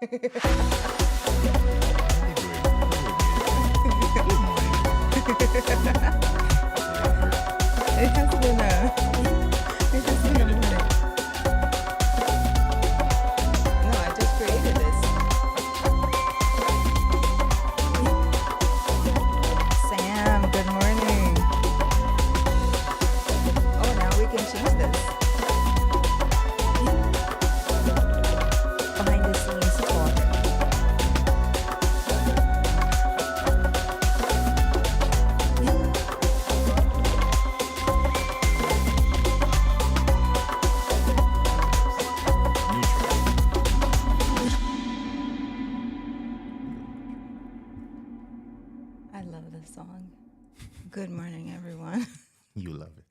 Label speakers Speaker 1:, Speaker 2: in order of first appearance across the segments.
Speaker 1: It has been it has been a minute. No, I just created this. Sam, good morning. Oh, now we can change this. Behind the scenes talk. I love this song. Good morning, everyone.
Speaker 2: You love it.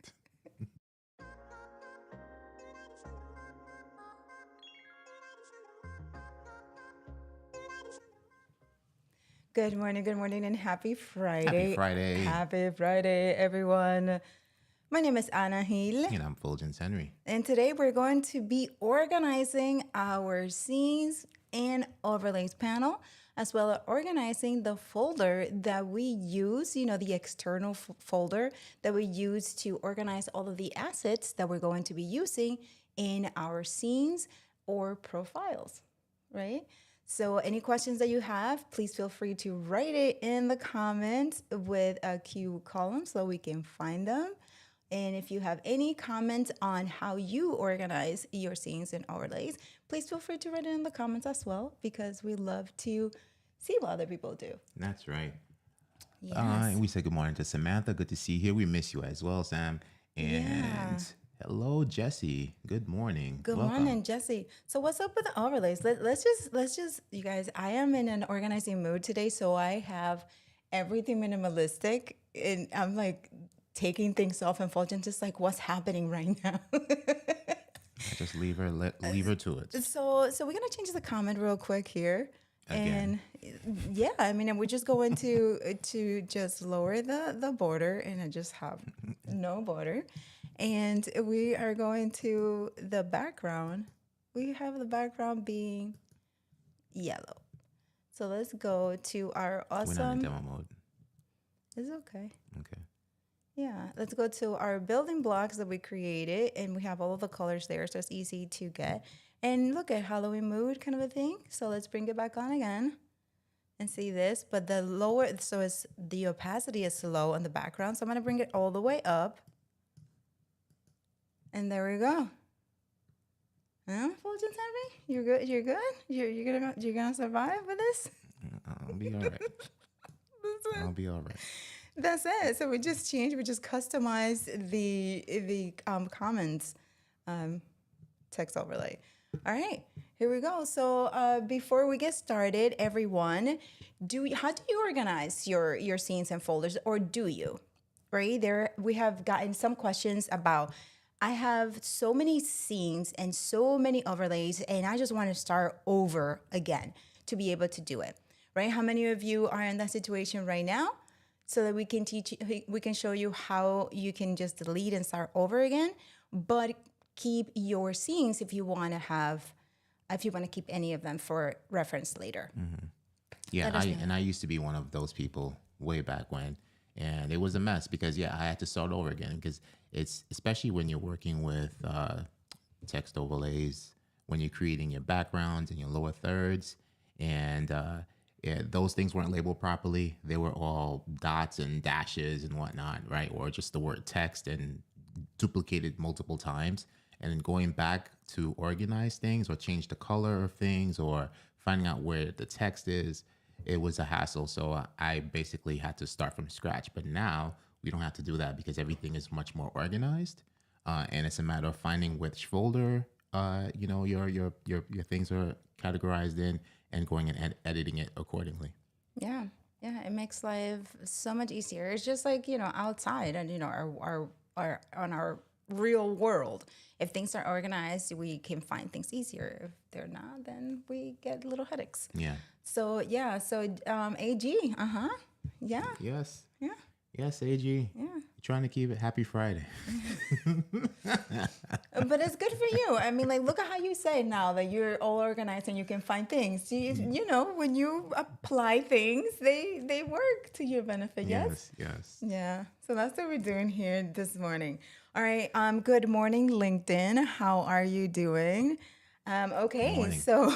Speaker 1: Good morning, and happy Friday.
Speaker 2: Happy Friday.
Speaker 1: Happy Friday, everyone. My name is Anna Hill,
Speaker 2: And I'm Fuljens Henry.
Speaker 1: and today we're going to be organizing our scenes and overlays panel, as well as organizing the folder that we use, the external folder that we use to organize all of the assets that we're going to be using in our scenes or profiles, right? So any questions that you have, please feel free to write it in the comments with a Q column so we can find them. And if you have any comments on how you organize your scenes and overlays, please feel free to write it in the comments as well, because we love to see what other people do.
Speaker 2: That's right.
Speaker 1: Yes.
Speaker 2: And we say good morning to Samantha. Good to see you here. We miss you as well, Sam. And hello, Jesse. Good morning.
Speaker 1: Good
Speaker 2: Welcome.
Speaker 1: morning, Jesse. So what's up with the overlays? Let's just, you guys, I am in an organizing mood today, so I have everything minimalistic, and I'm like taking things off, and Fulgent just like, what's happening right now?
Speaker 2: Just leave her to it.
Speaker 1: So we're gonna change the comment real quick here.
Speaker 2: Again.
Speaker 1: And yeah, I mean, we're just going to just lower the border, and I just have no border. And we are going to the background. We have the background being yellow. So let's go to our
Speaker 2: We're not in
Speaker 1: awesome.
Speaker 2: demo mode.
Speaker 1: It's okay.
Speaker 2: Okay.
Speaker 1: Yeah, let's go to our building blocks that we created, and we have all of the colors there, so it's easy to get. And look at Halloween mood kind of a thing. So let's bring it back on again and see this. But the lower, so it's the opacity is low on the background. So I'm gonna bring it all the way up. And there we go. Huh, Fulgence Henry? You're good? You're good? You're gonna survive with this?
Speaker 2: I'll be all right. I'll be all right.
Speaker 1: That's it. So we just customized the comments text overlay. All right, here we go. So before we get started, everyone, how do you organize your scenes and folders, or do you? Right there, we have gotten some questions about. I have so many scenes and so many overlays, and I just want to start over again to be able to do it. Right? How many of you are in that situation right now? So that we can show you how you can just delete and start over again, but keep your scenes if you want to keep any of them for reference later.
Speaker 2: Mm-hmm. Yeah, I used to be one of those people way back when, and it was a mess because I had to start over again, because it's especially when you're working with text overlays, when you're creating your backgrounds and your lower thirds, and those things weren't labeled properly. They were all dots and dashes and whatnot, right? Or just the word text and duplicated multiple times. And then going back to organize things or change the color of things or finding out where the text is, it was a hassle. So I basically had to start from scratch. But now we don't have to do that because everything is much more organized. And it's a matter of finding which folder your things are categorized in, and going and editing it accordingly.
Speaker 1: Yeah, it makes life so much easier. It's just like outside and our on our real world. If things are organized, we can find things easier. If they're not, then we get little headaches.
Speaker 2: Yeah.
Speaker 1: So AG, yeah.
Speaker 2: Yes.
Speaker 1: Yeah.
Speaker 2: Yes, AG.
Speaker 1: Yeah.
Speaker 2: Trying to keep it happy Friday.
Speaker 1: But it's good for you. I mean, like, look at how you say now that you're all organized and you can find things. You know, when you apply things, they work to your benefit. Yes.
Speaker 2: Yes.
Speaker 1: Yeah. So that's what we're doing here this morning. All right. Good morning, LinkedIn. How are you doing? Okay,
Speaker 2: Morning.
Speaker 1: so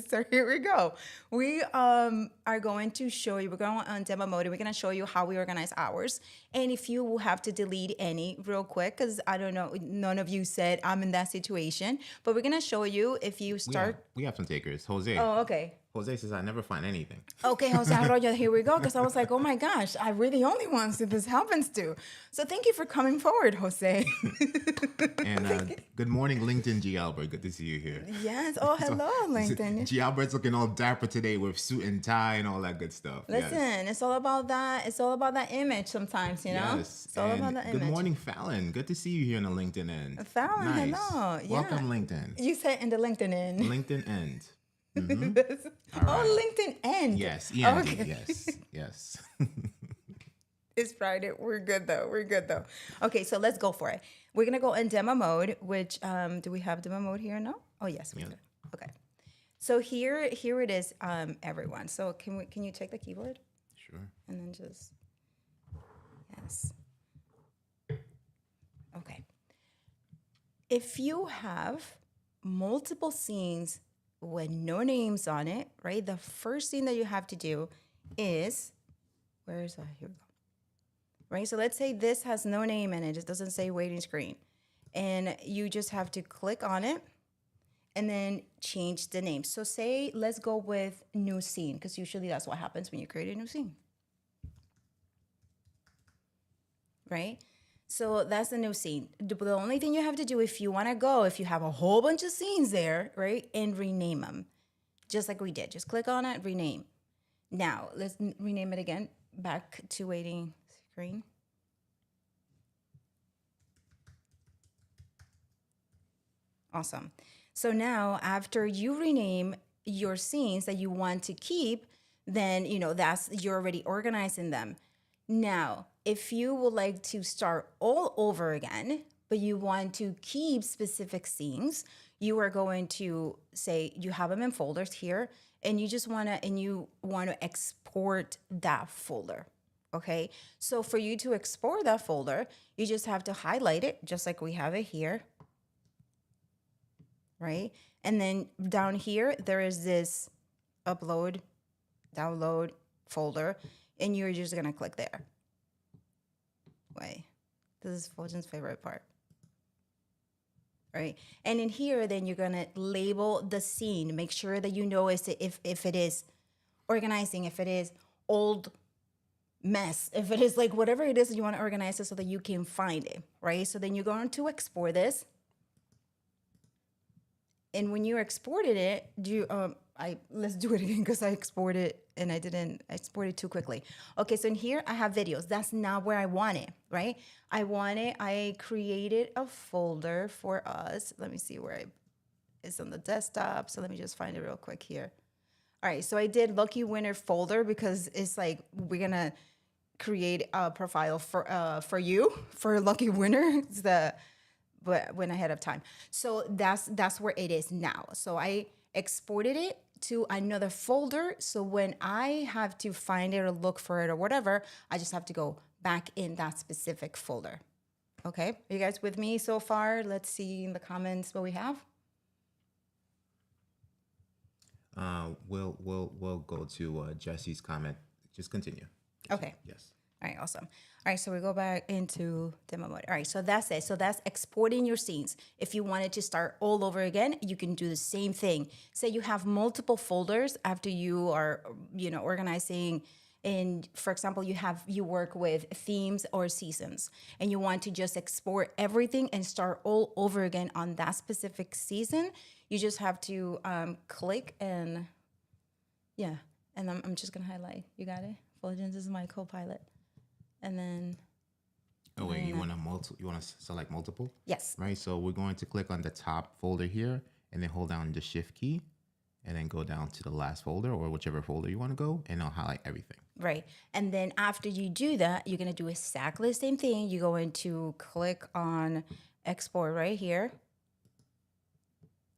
Speaker 1: so here we go. We are going to show you. We're going on demo mode. And we're going to show you how we organize ours, and if you will have to delete any real quick, because I don't know, none of you said I'm in that situation. But we're going to show you if you start.
Speaker 2: We have some takers. Jose.
Speaker 1: Oh, okay.
Speaker 2: Jose says I never find anything.
Speaker 1: Okay, Jose Arroyo, here we go. Because I was like, oh my gosh, I'm really the only ones that this happens to. So thank you for coming forward, Jose.
Speaker 2: And good morning, LinkedIn G. Albert. Good to see you here.
Speaker 1: Yes. Oh, hello, LinkedIn.
Speaker 2: G. Albert's looking all dapper today with suit and tie and all that good stuff.
Speaker 1: Listen,
Speaker 2: yes.
Speaker 1: It's all about that. It's all about that image sometimes, you know?
Speaker 2: Yes.
Speaker 1: It's all about that image.
Speaker 2: Good morning, Fallon. Good to see you here on the LinkedIn end.
Speaker 1: Fallon,
Speaker 2: nice.
Speaker 1: Hello. Yeah.
Speaker 2: Welcome, LinkedIn.
Speaker 1: You said in the LinkedIn end.
Speaker 2: LinkedIn end. Mm-hmm.
Speaker 1: Oh, LinkedIn end.
Speaker 2: Yes. END.
Speaker 1: Okay.
Speaker 2: Yes.
Speaker 1: It's Friday. We're good though. Okay, so let's go for it. We're gonna go in demo mode. Which do we have demo mode here? No. Oh yes, we do. Okay. So here it is, everyone. So can you take the keyboard?
Speaker 2: Sure.
Speaker 1: And then just yes. Okay. If you have multiple scenes with no names on it, right? The first thing that you have to do is, where is that? Here we go. Right? So let's say this has no name in it. It doesn't say waiting screen. And you just have to click on it and then change the name. So say, let's go with new scene, because usually that's what happens when you create a new scene. Right? So that's the new scene. The only thing you have to do if you want to go, if you have a whole bunch of scenes there, right, and rename them, just like we did. Just click on it, rename. Now, let's rename it again, back to waiting screen. Awesome. So now, after you rename your scenes that you want to keep, then, you're already organizing them. Now, if you would like to start all over again, but you want to keep specific scenes, you are going to say you have them in folders here, and you want to export that folder. Okay. So for you to export that folder, you just have to highlight it, just like we have it here. Right. And then down here, there is this upload, download folder, and you're just going to click there. Wait, this is Fuljens' favorite part. Right? And in here, then you're going to label the scene. Make sure that you know if it is organizing, if it is old mess, if it is like whatever it is that you want to organize it so that you can find it. Right? So then you're going to export this. And when you exported it, let's do it again because I exported and I exported too quickly. Okay, so in here I have videos. That's not where I want it, right? I created a folder for us. Let me see where it's on the desktop. So let me just find it real quick here. All right, so I did Lucky Winner folder because it's like we're gonna create a profile for you for Lucky Winner. But when ahead of time. So that's where it is now. So I exported it to another folder. So when I have to find it or look for it or whatever, I just have to go back in that specific folder. Okay, are you guys with me so far? Let's see in the comments what we have.
Speaker 2: We'll go to Jesse's comment. Just continue.
Speaker 1: Okay.
Speaker 2: Yes.
Speaker 1: All right, awesome. All right, so we go back into demo mode. All right, so that's it. So that's exporting your scenes. If you wanted to start all over again, you can do the same thing. Say you have multiple folders after you are, organizing. And for example, you work with themes or seasons, and you want to just export everything and start all over again on that specific season. You just have to click and and I'm just gonna highlight. You got it. Fuljens is my co-pilot. And then.
Speaker 2: Oh wait, you want to select multiple?
Speaker 1: Yes.
Speaker 2: Right. So we're going to click on the top folder here, and then hold down the Shift key, and then go down to the last folder or whichever folder you want to go, and I'll highlight everything.
Speaker 1: Right. And then after you do that, you're going to do exactly the same thing. You're going to click on export right here.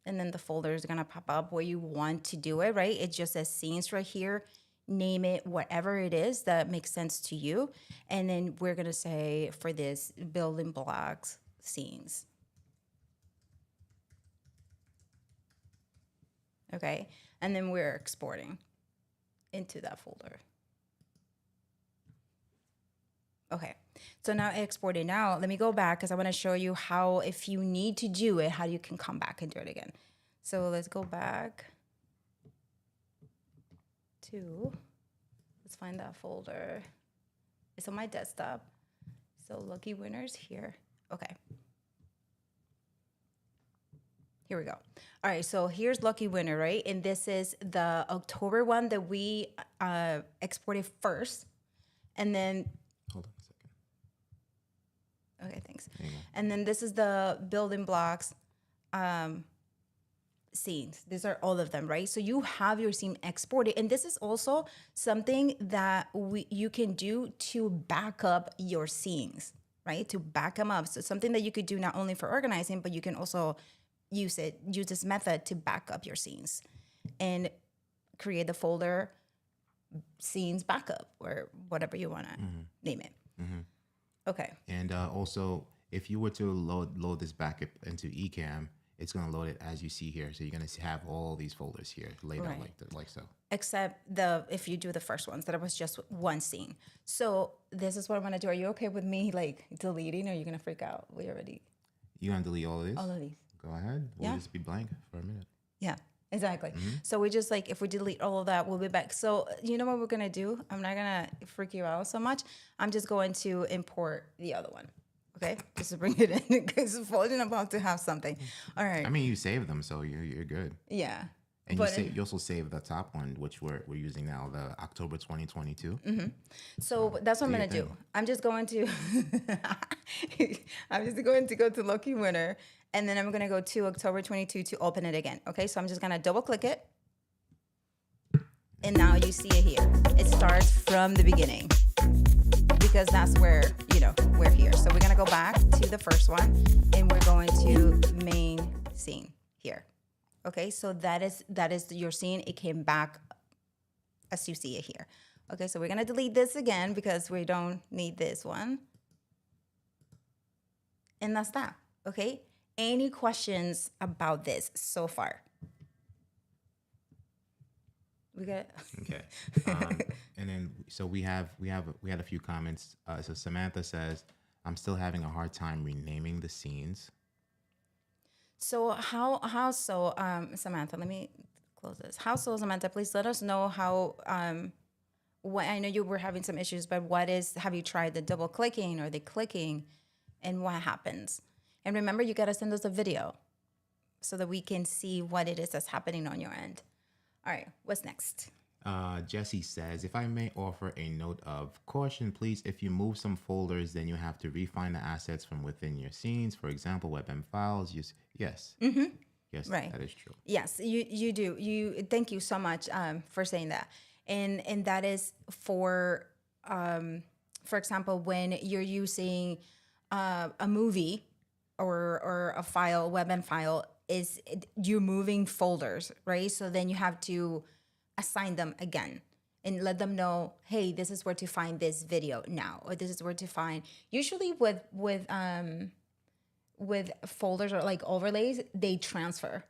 Speaker 1: And then the folder is going to pop up where you want to do it, right? It just says scenes right here. Name it whatever it is that makes sense to you. And then we're going to say for this building blocks scenes. Okay. And then we're exporting into that folder. Okay. So now exported. Now let me go back because I want to show you how, if you need to do it, how you can come back and do it again. So let's go back to, let's find that folder. It's on my desktop. So lucky winners here. Okay. Here we go. All right, so here's lucky winner, right? And this is the October one that we exported first. And then,
Speaker 2: Hold on a second.
Speaker 1: okay, thanks. And then this is the building blocks scenes. These are all of them, right? So you have your scene exported. And this is also something that you can do to back up your scenes, right? To back them up. So something that you could do not only for organizing, but you can also use this method to back up your scenes and create the folder scenes backup or whatever you want to name it. Okay.
Speaker 2: And also, if you were to load this backup into Ecamm, it's going to load it as you see here. So you're going to have all these folders here laid out like so.
Speaker 1: Except if you do the first ones, that was just one scene. So this is what I'm going to do. Are you okay with me like deleting, or are you going to freak out? You're
Speaker 2: going to delete all of this?
Speaker 1: All of these.
Speaker 2: Go ahead. We'll just be blank for a minute.
Speaker 1: Yeah, exactly. So we just if we delete all of that, we'll be back. So you know what we're going to do? I'm not going to freak you out so much. I'm just going to import the other one. Okay, just to bring it in because Fuljens about to have something. All right.
Speaker 2: I mean, you saved them, so you're good.
Speaker 1: Yeah.
Speaker 2: And you also saved the top one, which we're using now, the October 2022.
Speaker 1: So that's what I'm going to do. I'm just going to go to Lucky Winner, and then I'm going to go to October 22 to open it again. Okay, so I'm just going to double click it. And now you see it here. It starts from the beginning because that's where, we're here. So we're going to go back to the first one, and we're going to main scene here. Okay, so that is your scene. It came back as you see it here. Okay, so we're going to delete this again because we don't need this one. And that's that, okay? Any questions about this so far? We got
Speaker 2: okay. And then so we had a few comments. So Samantha says, "I'm still having a hard time renaming the scenes."
Speaker 1: So how so, Samantha? Let me close this. How so, Samantha? Please let us know how. What I know you were having some issues, but have you tried the double clicking or the clicking, and what happens? And remember, you gotta send us a video so that we can see what it is that's happening on your end. All right, what's next?
Speaker 2: Jesse says, "If I may offer a note of caution, please, if you move some folders, then you have to refine the assets from within your scenes. For example, WebM files. Yes. Yes,
Speaker 1: right.
Speaker 2: That is true.
Speaker 1: Yes, you do. Thank you so much for saying that. And that is for example, when you're using a movie or a file, WebM file, you're moving folders, right? So then you have to assign them again and let them know, hey, this is where to find this video now, or this is where to find. Usually with folders or like overlays, they transfer,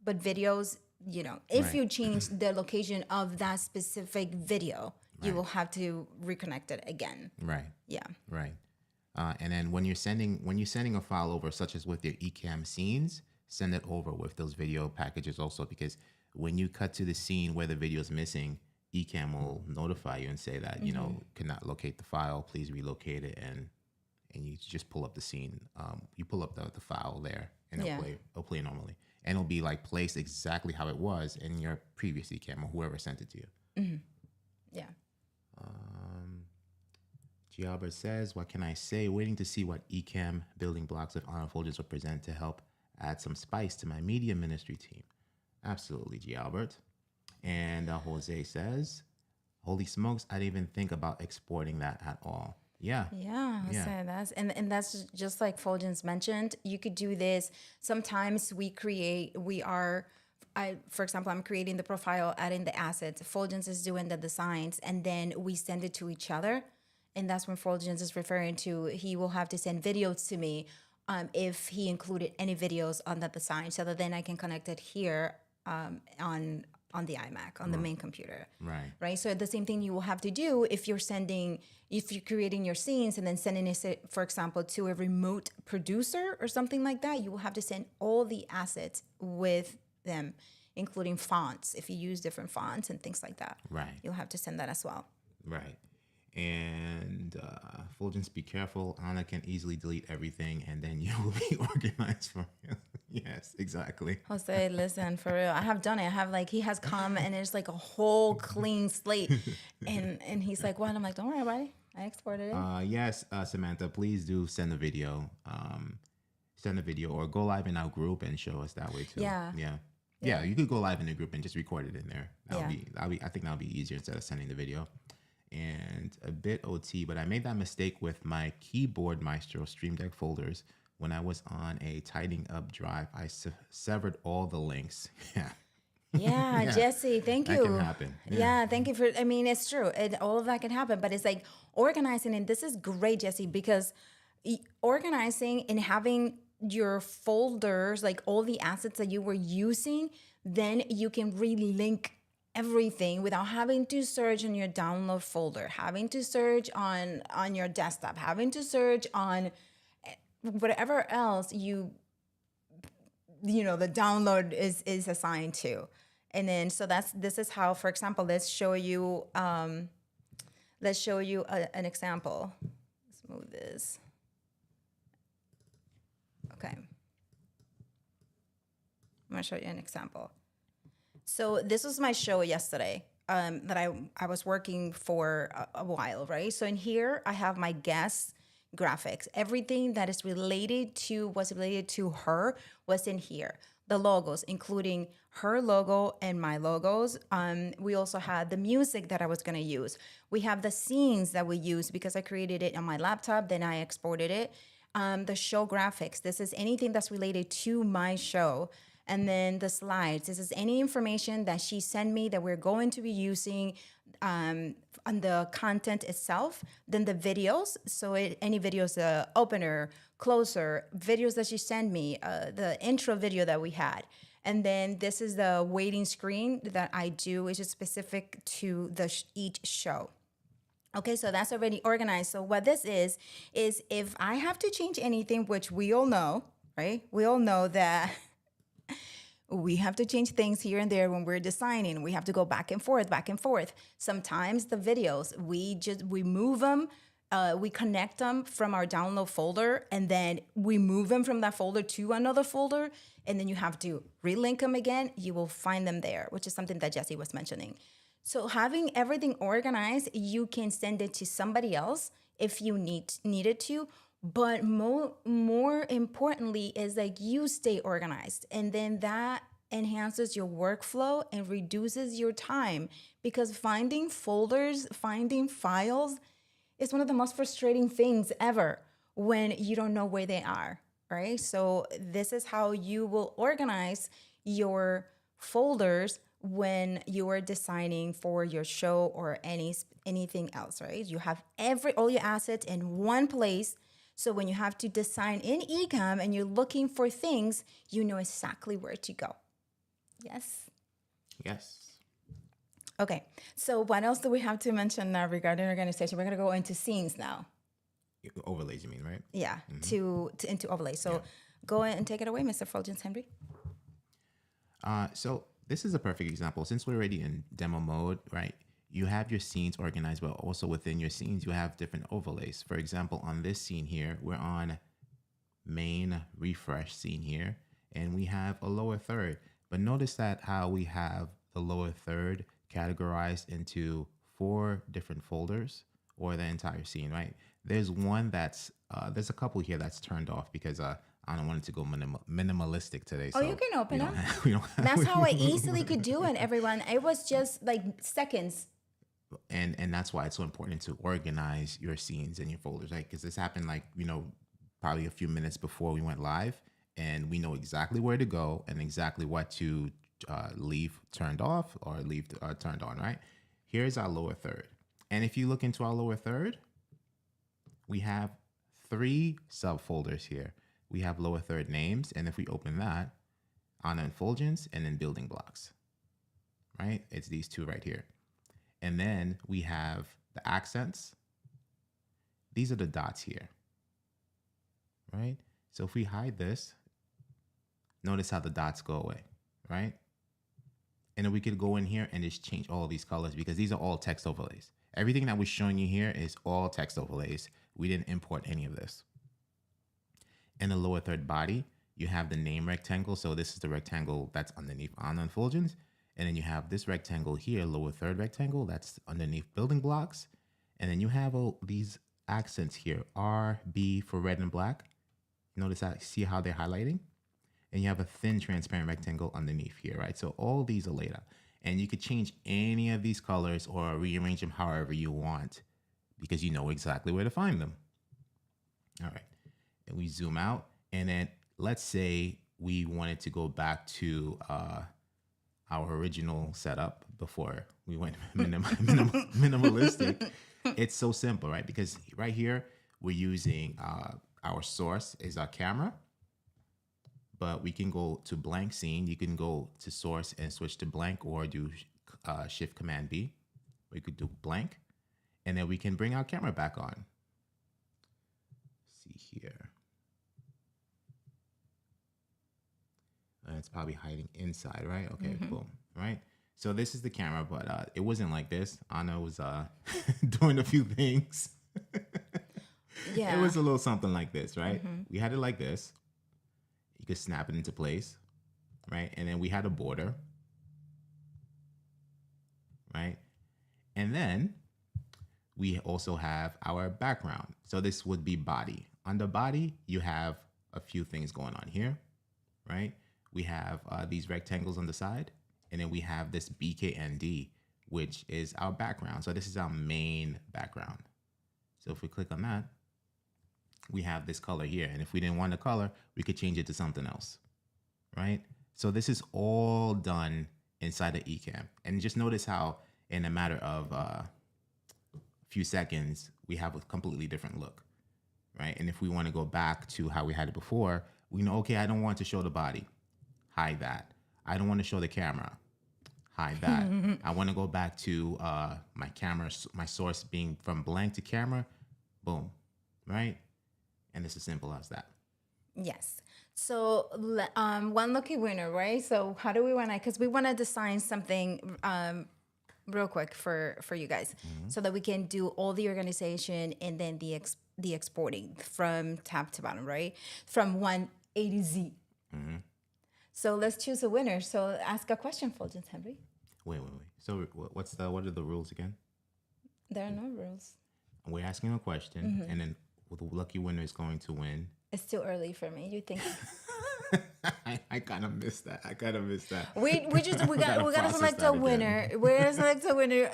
Speaker 1: but videos, if you change the location of that specific video, you will have to reconnect it again.
Speaker 2: Right.
Speaker 1: Yeah.
Speaker 2: Right. And then when you're sending a file over, such as with your Ecamm scenes, send it over with those video packages also, because when you cut to the scene where the video is missing, Ecamm will notify you and say that, cannot locate the file, please relocate it. And you just pull up the scene. You pull up the file there, and it'll play normally. And it'll be like placed exactly how it was in your previous Ecamm or whoever sent it to you.
Speaker 1: Yeah.
Speaker 2: Giabra says, "What can I say? Waiting to see what Ecamm building blocks of honor folders will present to help add some spice to my media ministry team." Absolutely, G. Albert. And Jose says, holy smokes, I didn't even think about exporting that at all. Yeah.
Speaker 1: Yeah,
Speaker 2: Yeah.
Speaker 1: so that's just like Fulgens mentioned. You could do this. Sometimes for example, I'm creating the profile, adding the assets. Fulgens is doing the designs, and then we send it to each other. And that's when Fulgens is referring to. He will have to send videos to me, if he included any videos on that design, so that then I can connect it here, on the iMac, on the main computer.
Speaker 2: Right.
Speaker 1: Right. So the same thing you will have to do if you're creating your scenes and then sending it, for example, to a remote producer or something like that. You will have to send all the assets with them, including fonts. If you use different fonts and things like that,
Speaker 2: Right.
Speaker 1: you'll have to send that as well.
Speaker 2: Right. And Fulgence, be careful. Anna can easily delete everything, and then you will be organized for you. Yes, exactly.
Speaker 1: Jose, listen, for real. I have done it. I have he has come and it's like a whole clean slate. And he's like, what? I'm like, don't worry about it. I exported it.
Speaker 2: Yes, Samantha, please do send a video. Send a video or go live in our group and show us that way too.
Speaker 1: Yeah.
Speaker 2: Yeah, you could go live in the group and just record it in there.
Speaker 1: Yeah.
Speaker 2: I think that'll be easier instead of sending the video. And a bit OT, but I made that mistake with my Keyboard Maestro Stream Deck folders. When I was on a tidying up drive, I severed all the links.
Speaker 1: Yeah, Jesse, thank you.
Speaker 2: That can happen.
Speaker 1: Yeah, thank you for. I mean, it's true. All of that can happen, but it's like organizing, and this is great, Jesse, because organizing and having your folders, like all the assets that you were using, then you can relink everything without having to search on your download folder, having to search on your desktop, having to search on whatever else the download is assigned to. And then so this is how, for example, let's show you an example. Let's move this. Okay. I'm gonna show you an example. So this was my show yesterday, that I was working for a while, right? So in here I have my guest graphics. Everything that was related to her was in here. The logos, including her logo and my logos. We also had the music that I was gonna use. We have the scenes that we use because I created it on my laptop, then I exported it. The show graphics. This is anything that's related to my show. And then the slides. This is any information that she sent me that we're going to be using on the content itself. Then the videos. So any videos, the opener, closer, videos that she sent me, the intro video that we had. And then this is the waiting screen that I do, which is specific to each show. Okay, so that's already organized. So what this is if I have to change anything, which we all know, right? We all know that we have to change things here and there when we're designing. We have to go back and forth, back and forth. Sometimes the videos, we move them, we connect them from our download folder, and then we move them from that folder to another folder, and then you have to relink them again. You will find them there, which is something that Jesse was mentioning. So having everything organized, you can send it to somebody else if you needed to. But more importantly is like you stay organized, and then that enhances your workflow and reduces your time, because finding folders, finding files is one of the most frustrating things ever when you don't know where they are, right? So this is how you will organize your folders when you are designing for your show or anything else, right? You have all your assets in one place. So when you have to design in Ecamm and you're looking for things, you know exactly where to go. Yes?
Speaker 2: Yes.
Speaker 1: Okay. So what else do we have to mention now regarding organization? We're going to go into scenes now.
Speaker 2: Overlays, you mean, right?
Speaker 1: Yeah, into overlays. So go ahead and take it away, Mr. Fuljens Henry.
Speaker 2: So this is a perfect example. Since we're already in demo mode, right? You have your scenes organized, but also within your scenes, you have different overlays. For example, on this scene here, we're on main refresh scene here, and we have a lower third. But notice that how we have the lower third categorized into 4 different folders, or the entire scene, right? There's one there's a couple here that's turned off because I don't want it to go minimalistic today.
Speaker 1: Oh,
Speaker 2: So
Speaker 1: you can open them.
Speaker 2: That's
Speaker 1: how I easily could do it, everyone. It was just like seconds.
Speaker 2: And that's why it's so important to organize your scenes and your folders, right? Because this happened like, probably a few minutes before we went live, and we know exactly where to go and exactly what to leave turned off or leave turned on, right? Here's our lower third. And if you look into our lower third, we have 3 subfolders here. We have lower third names, and if we open that, Anna and Fuljens, and then building blocks, right? It's these 2 right here. And then we have the accents. These are the dots here, right? So if we hide this, notice how the dots go away, right? And then we could go in here and just change all of these colors because these are all text overlays. Everything that we're showing you here is all text overlays. We didn't import any of this. In the lower third body, you have the name rectangle. So this is the rectangle that's underneath Anna and Fuljens. And then you have this rectangle here, lower third rectangle, that's underneath building blocks. And then you have these accents here, R, B for red and black. Notice that, see how they're highlighting? And you have a thin transparent rectangle underneath here, right? So all these are laid out. And you could change any of these colors or rearrange them however you want because you know exactly where to find them. All right. And we zoom out. And then let's say we wanted to go back to our original setup before we went minimalistic. It's so simple, right? Because right here, we're using our source is our camera. But we can go to blank scene. You can go to source and switch to blank or do Shift Command B. We could do blank. And then we can bring our camera back on. Let's see here. It's probably hiding inside, right? Okay, boom, right? So this is the camera, but it wasn't like this. Anna was doing a few things.
Speaker 1: Yeah.
Speaker 2: It was a little something like this, right? We had it like this. You could snap it into place, right? And then we had a border, right? And then we also have our background. So this would be body. Under body, you have a few things going on here, right? We have these rectangles on the side, and then we have this BKND, which is our background. So this is our main background. So if we click on that, we have this color here. And if we didn't want the color, we could change it to something else, right? So this is all done inside of Ecamm. And just notice how in a matter of a few seconds, we have a completely different look, right? And if we want to go back to how we had it before, we know, okay, I don't want to show the body. Hide that. I don't want to show the camera. Hide that. I want to go back to my camera, my source being from blank to camera. Boom, right? And it's as simple as that.
Speaker 1: Yes. So one lucky winner, right? So how do we want to, because we want to design something real quick for you guys so that we can do all the organization and then the exporting from top to bottom, right? From 1 A to Z. So let's choose a winner. So ask a question, Fuljens Henry.
Speaker 2: Wait. So what are the rules again?
Speaker 1: There are no rules.
Speaker 2: We're asking a question, and then the lucky winner is going to win.
Speaker 1: It's too early for me. You think?
Speaker 2: I kind of missed that.
Speaker 1: We gotta select a winner. We're gonna select a winner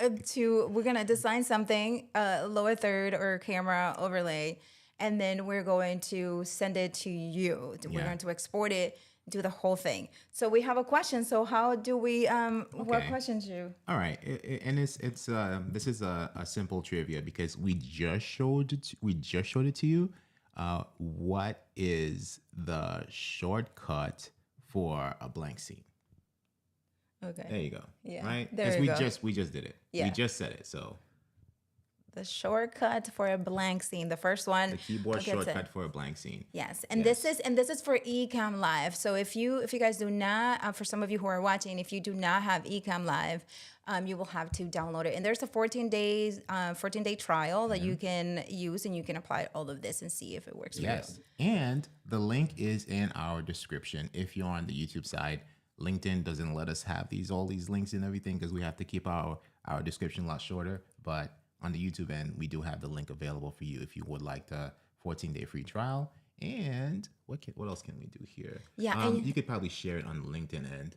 Speaker 1: we're gonna design something, lower third or camera overlay, and then we're going to send it to you. We're going to export it, do the whole thing. So we have a question. So how do we? What questions you?
Speaker 2: All right, and it's this is a simple trivia because we just showed it to you. What is the shortcut for a blank scene?
Speaker 1: Okay.
Speaker 2: There you go.
Speaker 1: Yeah.
Speaker 2: Right.
Speaker 1: There you go.
Speaker 2: We just did it.
Speaker 1: Yeah.
Speaker 2: We just said it. So.
Speaker 1: The shortcut for a blank scene. The first one.
Speaker 2: The keyboard shortcut for a blank scene.
Speaker 1: Yes, and this is for Ecamm Live. So if you guys do not, for some of you who are watching, if you do not have Ecamm Live, you will have to download it. And there's a 14-day trial that you can use, and you can apply all of this and see if it works for you.
Speaker 2: Yes, and the link is in our description. If you're on the YouTube side, LinkedIn doesn't let us have all these links and everything because we have to keep our description a lot shorter, but on the YouTube end, we do have the link available for you if you would like the 14-day free trial. And what else can we do here?
Speaker 1: Yeah,
Speaker 2: you could probably share it on the LinkedIn end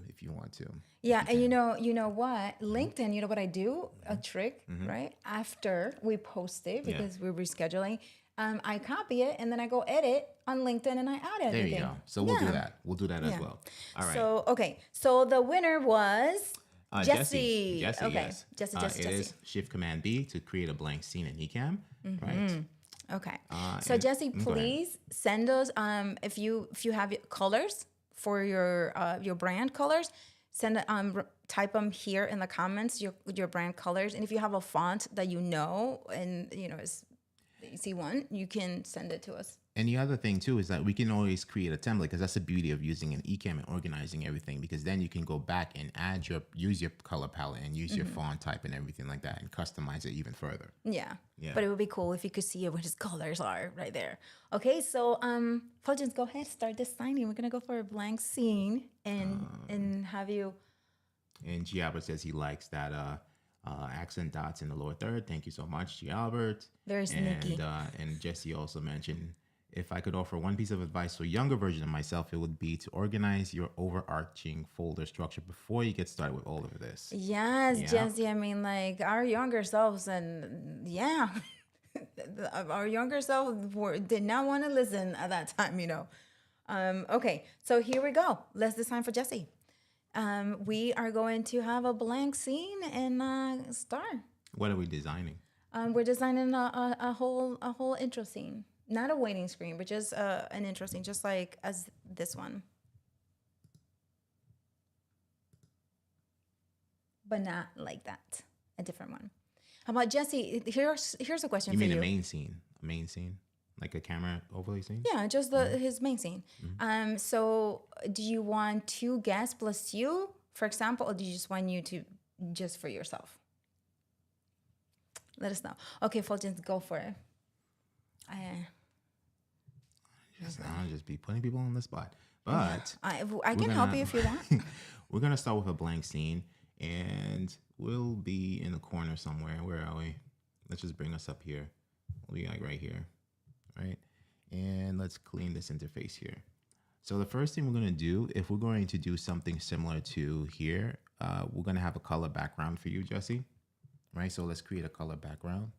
Speaker 2: if you want to.
Speaker 1: Yeah, and you know what? LinkedIn, you know what I do? A trick, right? After we post it, because we're rescheduling, I copy it and then I go edit on LinkedIn and I add everything.
Speaker 2: There you go. So we'll do that. We'll do that as well. All right.
Speaker 1: So okay, so the winner was Jesse.
Speaker 2: Jesse,
Speaker 1: okay,
Speaker 2: yes.
Speaker 1: Jesse.
Speaker 2: It is Shift Command B to create a blank scene in Ecamm, right?
Speaker 1: Okay. So Jesse, please send us if you have colors for your brand colors, send type them here in the comments your brand colors, and if you have a font that you know and you know is the easy one, you can send it to us.
Speaker 2: And the other thing too is that we can always create a template, because that's the beauty of using an Ecamm and organizing everything, because then you can go back and use your color palette and use your font type and everything like that and customize it even further.
Speaker 1: Yeah. But it would be cool if you could see what his colors are right there. Okay, so Fuljens, go ahead, start designing. We're gonna go for a blank scene and have you.
Speaker 2: And G. Albert says he likes that accent dots in the lower third. Thank you so much, G. Albert.
Speaker 1: Very sneaky.
Speaker 2: And Jesse also mentioned, if I could offer one piece of advice to a younger version of myself, it would be to organize your overarching folder structure before you get started with all of this.
Speaker 1: Yes, Jesse. I mean, like our younger selves, and our younger selves did not want to listen at that time, you know. Okay, so here we go. Let's design for Jesse. We are going to have a blank scene and start.
Speaker 2: What are we designing?
Speaker 1: We're designing a whole intro scene. Not a waiting screen, but just an intro scene, just like as this one. But not like that. A different one. How about Jesse? Here's a question for you.
Speaker 2: You mean a main scene? Like a camera overlay scene?
Speaker 1: Yeah, just his main scene. So do you want 2 guests plus you, for example, or do you just want you to just for yourself? Let us know. Okay, Fuljens, go for it.
Speaker 2: I'll just be putting people on the spot. But
Speaker 1: I can help you if you want.
Speaker 2: We're going to start with a blank scene, and we'll be in the corner somewhere. Where are we? Let's just bring us up here. We'll be like right here, right? And let's clean this interface here. So the first thing we're going to do, if we're going to do something similar to here, we're going to have a color background for you, Jesse, right? So let's create a color background,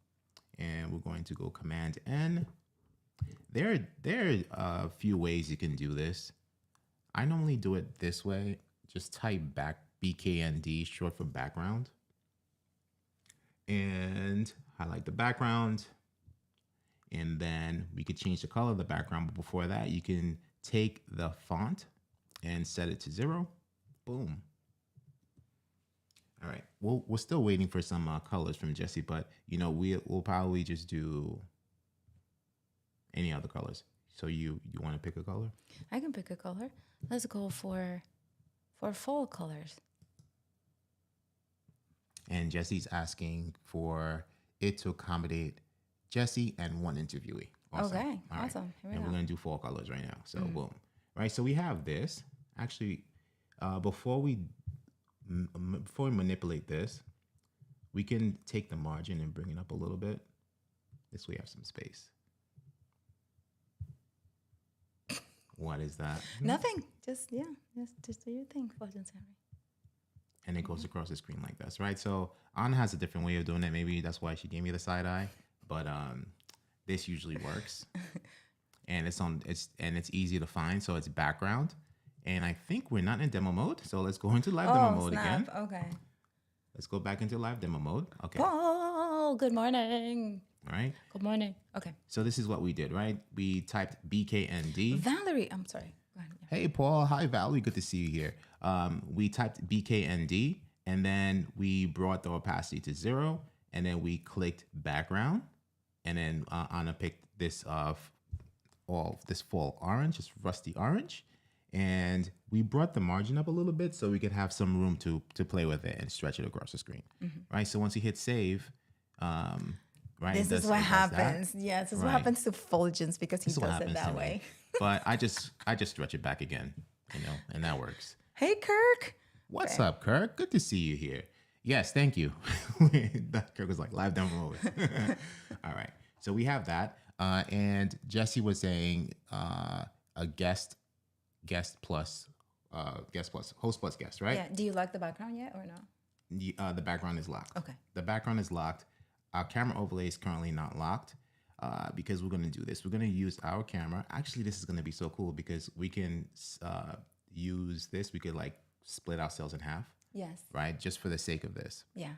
Speaker 2: and we're going to go Command N. There are a few ways you can do this. I normally do it this way. Just type BKND, short for background, and highlight the background. And then we could change the color of the background. But before that, you can take the font and set it to 0. Boom. All right. We're still waiting for some colors from Jesse, but you know we'll probably just do any other colors. So you want to pick a color?
Speaker 1: I can pick a color. Let's go for fall colors.
Speaker 2: And Jesse's asking for it to accommodate Jesse and 1 interviewee. Awesome.
Speaker 1: Okay,
Speaker 2: all right.
Speaker 1: awesome. Here we
Speaker 2: and
Speaker 1: go.
Speaker 2: We're going to do fall colors right now. So boom. Right, so we have this. Actually, before we manipulate this, we can take the margin and bring it up a little bit. This way we have some space. What is that?
Speaker 1: Nothing. Just do your thing, Fuljens Henry.
Speaker 2: And it goes across the screen like this, right? So Anna has a different way of doing it. Maybe that's why she gave me the side eye. But this usually works. And it's easy to find. So it's background. And I think we're not in demo mode. So let's go into live demo mode again.
Speaker 1: Okay.
Speaker 2: Let's go back into live demo mode. Okay.
Speaker 1: Paul, good morning.
Speaker 2: All right.
Speaker 1: Good morning. Okay.
Speaker 2: So this is what we did, right? We typed BKND.
Speaker 1: Valerie, I'm sorry. Go ahead. Yeah.
Speaker 2: Hey, Paul. Hi, Valerie. Good to see you here. We typed BKND, and then we brought the opacity to 0, and then we clicked background, and then Anna picked this this fall orange, just rusty orange, and we brought the margin up a little bit so we could have some room to play with it and stretch it across the screen, right? So once you hit save, right?
Speaker 1: This is what happens. Yeah, this is what happens to Fuljens because he does it that way.
Speaker 2: But I just stretch it back again, and that works.
Speaker 1: Hey, Kirk.
Speaker 2: What's up, Kirk? Good to see you here. Yes, thank you. Kirk was like live demo mode. All right. So we have that. And Jesse was saying a guest plus host plus guest, right?
Speaker 1: Yeah. Do you like the background yet or no?
Speaker 2: The background is locked.
Speaker 1: Okay.
Speaker 2: The background is locked. Our camera overlay is currently not locked because we're going to do this. We're going to use our camera. Actually, this is going to be so cool because we can use this. We could like split ourselves in half.
Speaker 1: Yes.
Speaker 2: Right? Just for the sake of this.
Speaker 1: Yeah.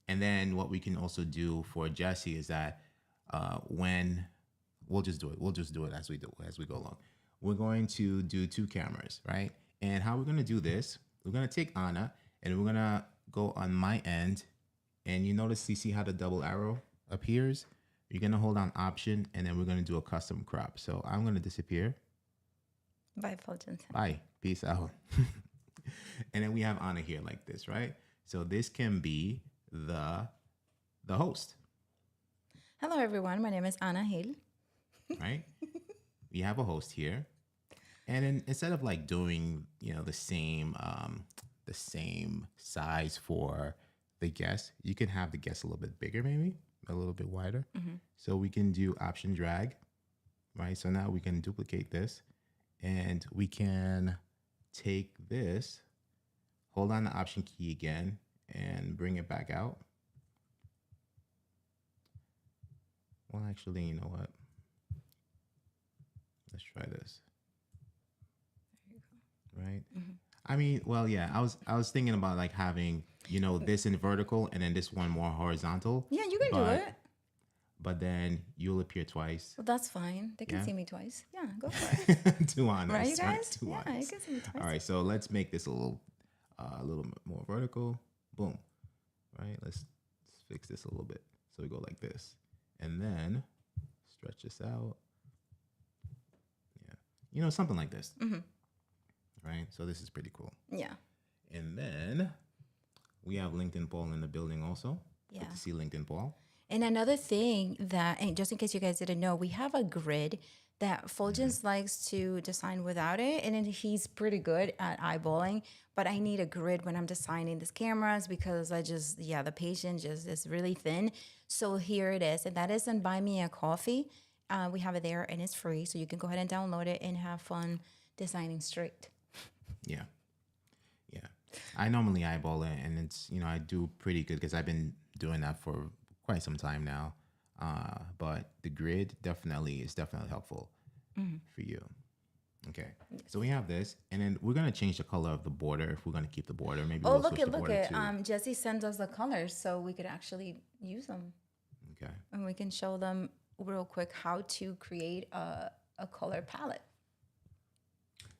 Speaker 2: And then what we can also do for Jesse is that when we'll just do it as we go along. We're going to do 2 cameras, right? And how we're going to do this, we're going to take Anna and we're going to go on my end. And you see how the double arrow appears? You're going to hold on Option and then we're going to do a custom crop. So I'm going to disappear.
Speaker 1: Bye, Fuljens.
Speaker 2: Bye. Peace out. And then we have Anna here like this, right? So this can be the host.
Speaker 1: Hello, everyone. My name is Anna Hill.
Speaker 2: Right? We have a host here. And then instead of like doing, the same size for the guest, you can have the guest a little bit bigger, maybe a little bit wider. Mm-hmm. So we can do Option drag, right? So now we can duplicate this and we can take this, hold on the Option key again and bring it back out. Well, actually, you know what? Let's try this.
Speaker 1: There you go.
Speaker 2: Right? Mm-hmm. I mean, well, yeah, I was thinking about like having, this in vertical and then this one more horizontal.
Speaker 1: Yeah, you can do it.
Speaker 2: But then you'll appear twice.
Speaker 1: Well, that's fine. They can see me twice. Yeah, go for it.
Speaker 2: 2 honors.
Speaker 1: Right, you guys?
Speaker 2: Right? 2
Speaker 1: yeah,
Speaker 2: honors.
Speaker 1: you can see me twice.
Speaker 2: All right, so let's make this a little bit more vertical. Boom. Right? Let's fix this a little bit. So we go like this. And then stretch this out. Yeah. Something like this. Mm-hmm. Right? So this is pretty cool.
Speaker 1: Yeah.
Speaker 2: And then we have LinkedIn Paul in the building also.
Speaker 1: Yeah.
Speaker 2: Good to see LinkedIn Paul.
Speaker 1: And another thing and just in case you guys didn't know, we have a grid that Fuljens likes to design without it. And then he's pretty good at eyeballing. But I need a grid when I'm designing these cameras because the patience just is really thin. So here it is. And that is in Buy Me a Coffee. We have it there and it's free. So you can go ahead and download it and have fun designing straight.
Speaker 2: Yeah. Yeah. I normally eyeball it and it's, I do pretty good because I've been doing that for quite some time now. But the grid is definitely helpful for you. Okay. So we have this and then we're going to change the color of the border. If we're going to keep the border, maybe we'll switch the border too.
Speaker 1: Jesse sends us the colors so we could actually use them.
Speaker 2: Okay.
Speaker 1: And we can show them real quick how to create a color palette.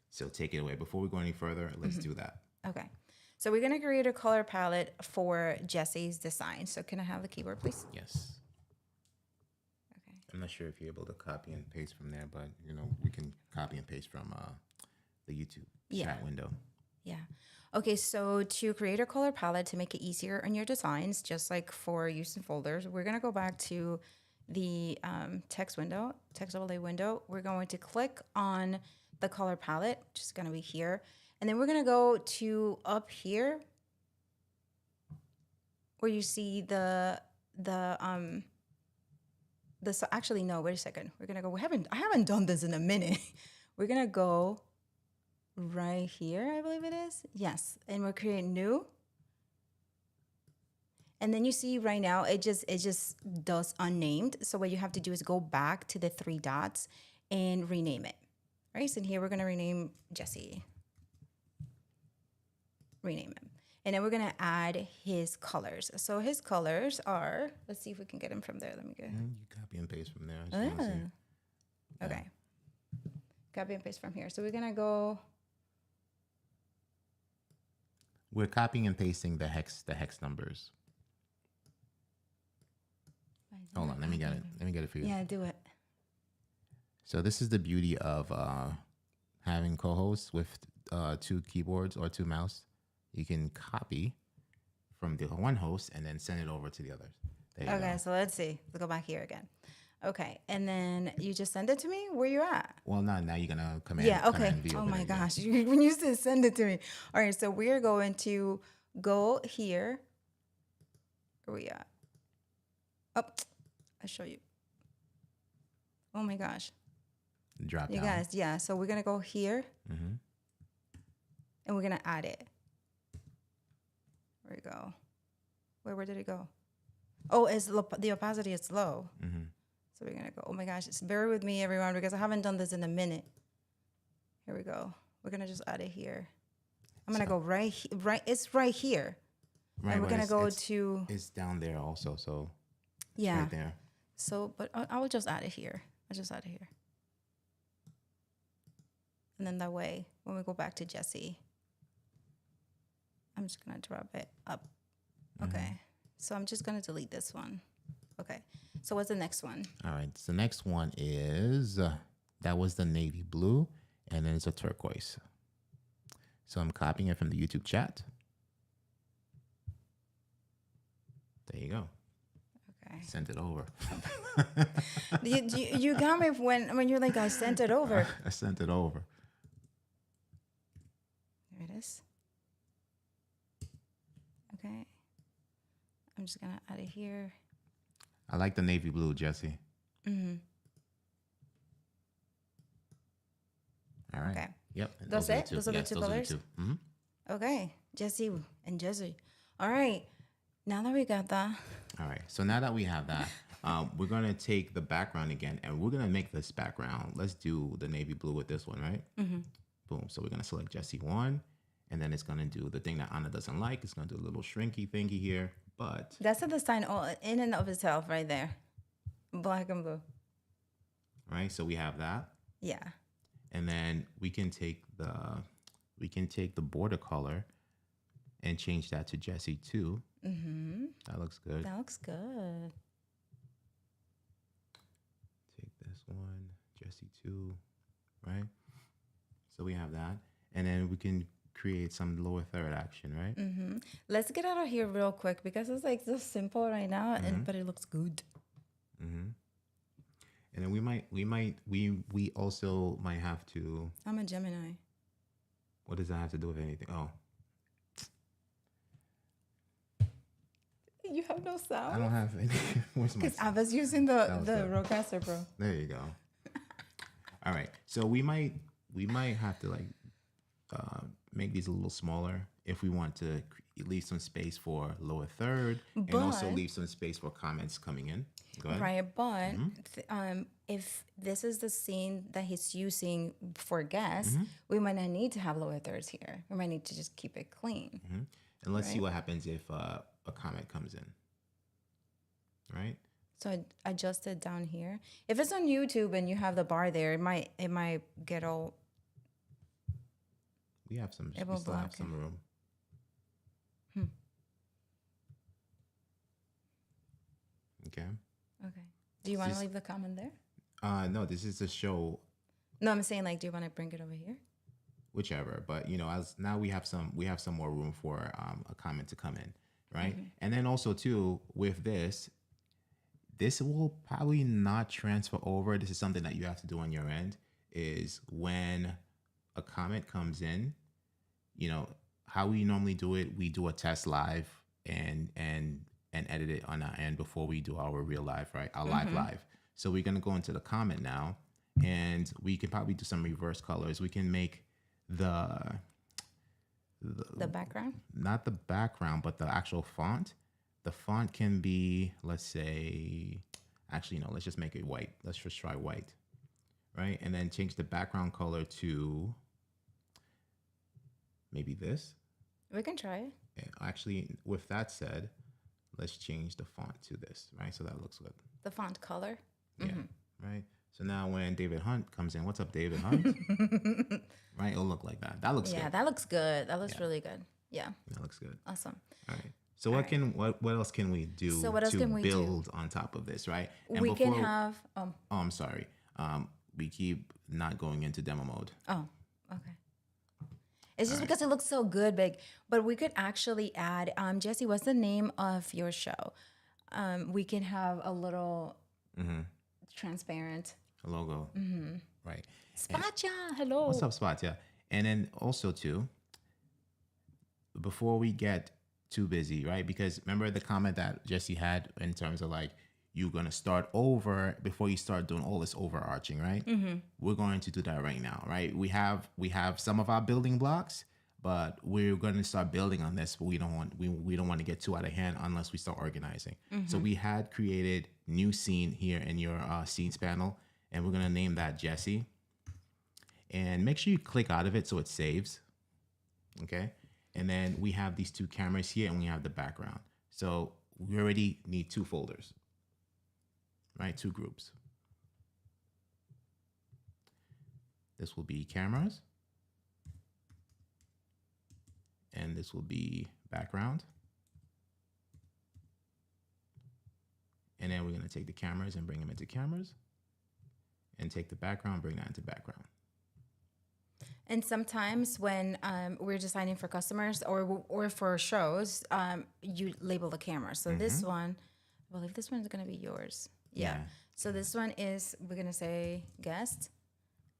Speaker 2: So take it away. Before we go any further, let's do that.
Speaker 1: Okay. So we're going to create a color palette for Jesse's design. So can I have the keyboard, please?
Speaker 2: Yes.
Speaker 1: Okay.
Speaker 2: I'm not sure if you're able to copy and paste from there, but, we can copy and paste from the YouTube chat window.
Speaker 1: Yeah. Okay, so to create a color palette to make it easier on your designs, just like for use in folders, we're going to go back to the text overlay window. We're going to click on the color palette, which is going to be here. And then we're going to go to up here where you see actually, no, wait a second. We're going to go, I haven't done this in a minute. We're going to go right here, I believe it is. Yes. And we're creating new. And then you see right now, it just does unnamed. So what you have to do is go back to the 3 dots and rename it. Right? So here we're going to rename Jesse. Rename him. And then we're going to add his colors. So his colors are, let's see if we can get him from there. Let me go.
Speaker 2: You copy and paste from there.
Speaker 1: Okay. Copy and paste from here. So we're going to go.
Speaker 2: We're copying and pasting the hex numbers. Hold on, let me get it for you.
Speaker 1: Yeah, do it.
Speaker 2: So this is the beauty of having co-hosts with 2 keyboards or 2 mouse. You can copy from the one host and then send it over to the others.
Speaker 1: Okay, so let's see. Let's go back here again. Okay, and then you just send it to me? Where you at?
Speaker 2: Well, now you're going to command.
Speaker 1: Yeah, okay.
Speaker 2: Command V
Speaker 1: oh my
Speaker 2: again.
Speaker 1: gosh, when you said send it to me. All right, so we're going to go here. Where we at? Oh, I'll show you. Oh my gosh.
Speaker 2: Drop down.
Speaker 1: You guys, yeah. So we're going to go here.
Speaker 2: Mm-hmm.
Speaker 1: And we're going to add it. Where we go? Where did it go? Oh, the opacity is low.
Speaker 2: Mm-hmm.
Speaker 1: So we're going to go. Oh my gosh. Just bear with me, everyone, because I haven't done this in a minute. Here we go. We're going to just add it here. I'm going to go right. It's right here.
Speaker 2: Right.
Speaker 1: And we're going to go to.
Speaker 2: It's down there also. So
Speaker 1: Yeah.
Speaker 2: right there.
Speaker 1: So, but I will just add it here. I'll just add it here. And then that way, when we go back to Jesse, I'm just going to drop it up. Okay. Mm-hmm. So I'm just going to delete this one. Okay. So what's the next one?
Speaker 2: All right. So the next one is, that was the navy blue, and then it's a turquoise. So I'm copying it from the YouTube chat. There you go.
Speaker 1: Okay.
Speaker 2: Sent it over.
Speaker 1: you got me when you're like, I sent it over.
Speaker 2: I sent it over.
Speaker 1: There it is. Okay. I'm just going to add it here.
Speaker 2: I like the navy blue, Jesse.
Speaker 1: Mm-hmm.
Speaker 2: All right.
Speaker 1: Okay.
Speaker 2: Yep.
Speaker 1: Those it? Those are the two colors?
Speaker 2: Mm-hmm.
Speaker 1: Okay. Jesse and Jesse. All right. Now that we got that.
Speaker 2: All right. So now that we have that, we're going to take the background again, and we're going to make this background. Let's do the navy blue with this one, right? Mm-hmm. Boom. So we're going to select Jesse 1, and then it's going to do the thing that Anna doesn't like. It's going to do a little shrinky thingy here, but...
Speaker 1: That's a design all in and of itself right there. Black and blue.
Speaker 2: Right? So we have that.
Speaker 1: Yeah.
Speaker 2: And then we can take the border color and change that to Jesse 2. Mm-hmm. That looks good.
Speaker 1: That looks good.
Speaker 2: Take this one, Jesse 2, right? So we have that. And then we can create some lower third action, right?
Speaker 1: Mm-hmm. Let's get out of here real quick because it's like so simple right now, but it looks good.
Speaker 2: Mm-hmm. And then we also might have to.
Speaker 1: I'm a Gemini.
Speaker 2: What does that have to do with anything? Oh.
Speaker 1: You have no sound?
Speaker 2: I don't have any. Where's my
Speaker 1: Because I was using the roadcaster, bro.
Speaker 2: There you go. All right. So we might have to like make these a little smaller if we want to leave some space for lower third, and also leave some space for comments coming in. Go ahead.
Speaker 1: Right, but if this is the scene that he's using for guests, we might not need to have lower thirds here. We might need to just keep it clean.
Speaker 2: Mm-hmm. And let's see what happens if a comment comes in. Right?
Speaker 1: So I adjust it down here. If it's on YouTube and you have the bar there, it might get all.
Speaker 2: We still have some room. Okay.
Speaker 1: Okay. Do you want to leave the comment there?
Speaker 2: No, this is a show.
Speaker 1: No, I'm saying like, do you want to bring it over here?
Speaker 2: Whichever, but as now we have some more room for a comment to come in, right? Mm-hmm. And then also too with this will probably not transfer over. This is something that you have to do on your end. Is when a comment comes in, how we normally do it. We do a test live and edit it on our end before we do our real live, right? Our live. So we're gonna go into the comment now, and we can probably do some reverse colors. We can make the
Speaker 1: background?
Speaker 2: Not the background, but the actual font. The font can be, let's say, actually, no, let's just make it white. Let's just try white, right? And then change the background color to maybe this.
Speaker 1: We can try it.
Speaker 2: Actually, with that said, let's change the font to this, right? So that looks good.
Speaker 1: The font color?
Speaker 2: Yeah, right? So now when David Hunt comes in, what's up, David Hunt? Right? It'll look like that. That looks good.
Speaker 1: Yeah, that looks good. That looks really good. Yeah.
Speaker 2: That looks good.
Speaker 1: Awesome.
Speaker 2: All right. So what else can we do to build on top of this, right?
Speaker 1: And we can have...
Speaker 2: Oh, I'm sorry. We keep not going into demo mode.
Speaker 1: Oh, okay. It's just because it looks so good, big. But we could actually add... Jesse, what's the name of your show? We can have a little transparent...
Speaker 2: logo. Right.
Speaker 1: Spatya, hello.
Speaker 2: What's up, Spatya? And then also, too, before we get too busy, right? Because remember the comment that Jesse had in terms of like, you're going to start over before you start doing all this overarching, right? We're going to do that right now, right? We have some of our building blocks, but we're going to start building on this, but we don't want to get too out of hand unless we start organizing. So we had created new scene here in your scenes panel, and we're going to name that Jesse. And make sure you click out of it so it saves. Okay. And then we have these two cameras here, and we have the background. So we already need two folders, right? Two groups. This will be cameras, and this will be background. And then we're going to take the cameras and bring them into cameras, and take the background, bring that into background.
Speaker 1: And sometimes when we're designing for customers or for shows, you label the camera. So this one, I believe this one is going to be yours. Yeah. So this one is, we're going to say guest.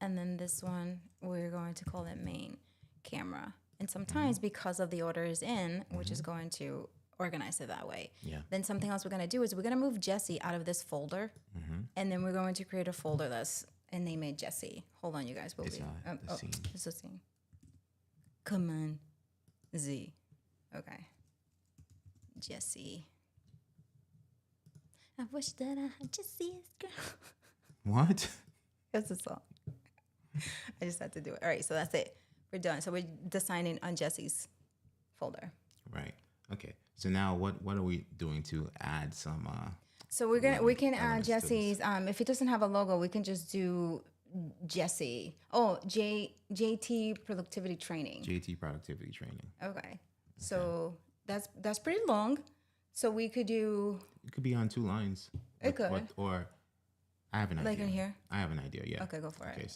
Speaker 1: And then this one, we're going to call it main camera. And sometimes because of the order is in, which is going to organize it that way.
Speaker 2: Yeah.
Speaker 1: Then something else we're going to do is we're going to move Jesse out of this folder. And then we're going to create a folder that's, and name it Jesse. Hold on, you guys. We'll
Speaker 2: It's
Speaker 1: be.
Speaker 2: the scene.
Speaker 1: It's a scene. Command Z. Okay. Jesse. I wish that I had Jesse's girl.
Speaker 2: What?
Speaker 1: That's a song. I just had to do it. All right, so that's it. We're done. So we're designing on Jesse's folder.
Speaker 2: Right. Okay. So now what are we doing to add some
Speaker 1: So we can add Jesse's. If it doesn't have a logo, we can just do Jesse. Oh, JT productivity training.
Speaker 2: JT productivity training.
Speaker 1: Okay. So that's pretty long. So we could do.
Speaker 2: It could be on 2 lines.
Speaker 1: It could.
Speaker 2: Or I have an idea.
Speaker 1: Like in here?
Speaker 2: I have an idea. Yeah.
Speaker 1: Okay, go for it.
Speaker 2: Okay.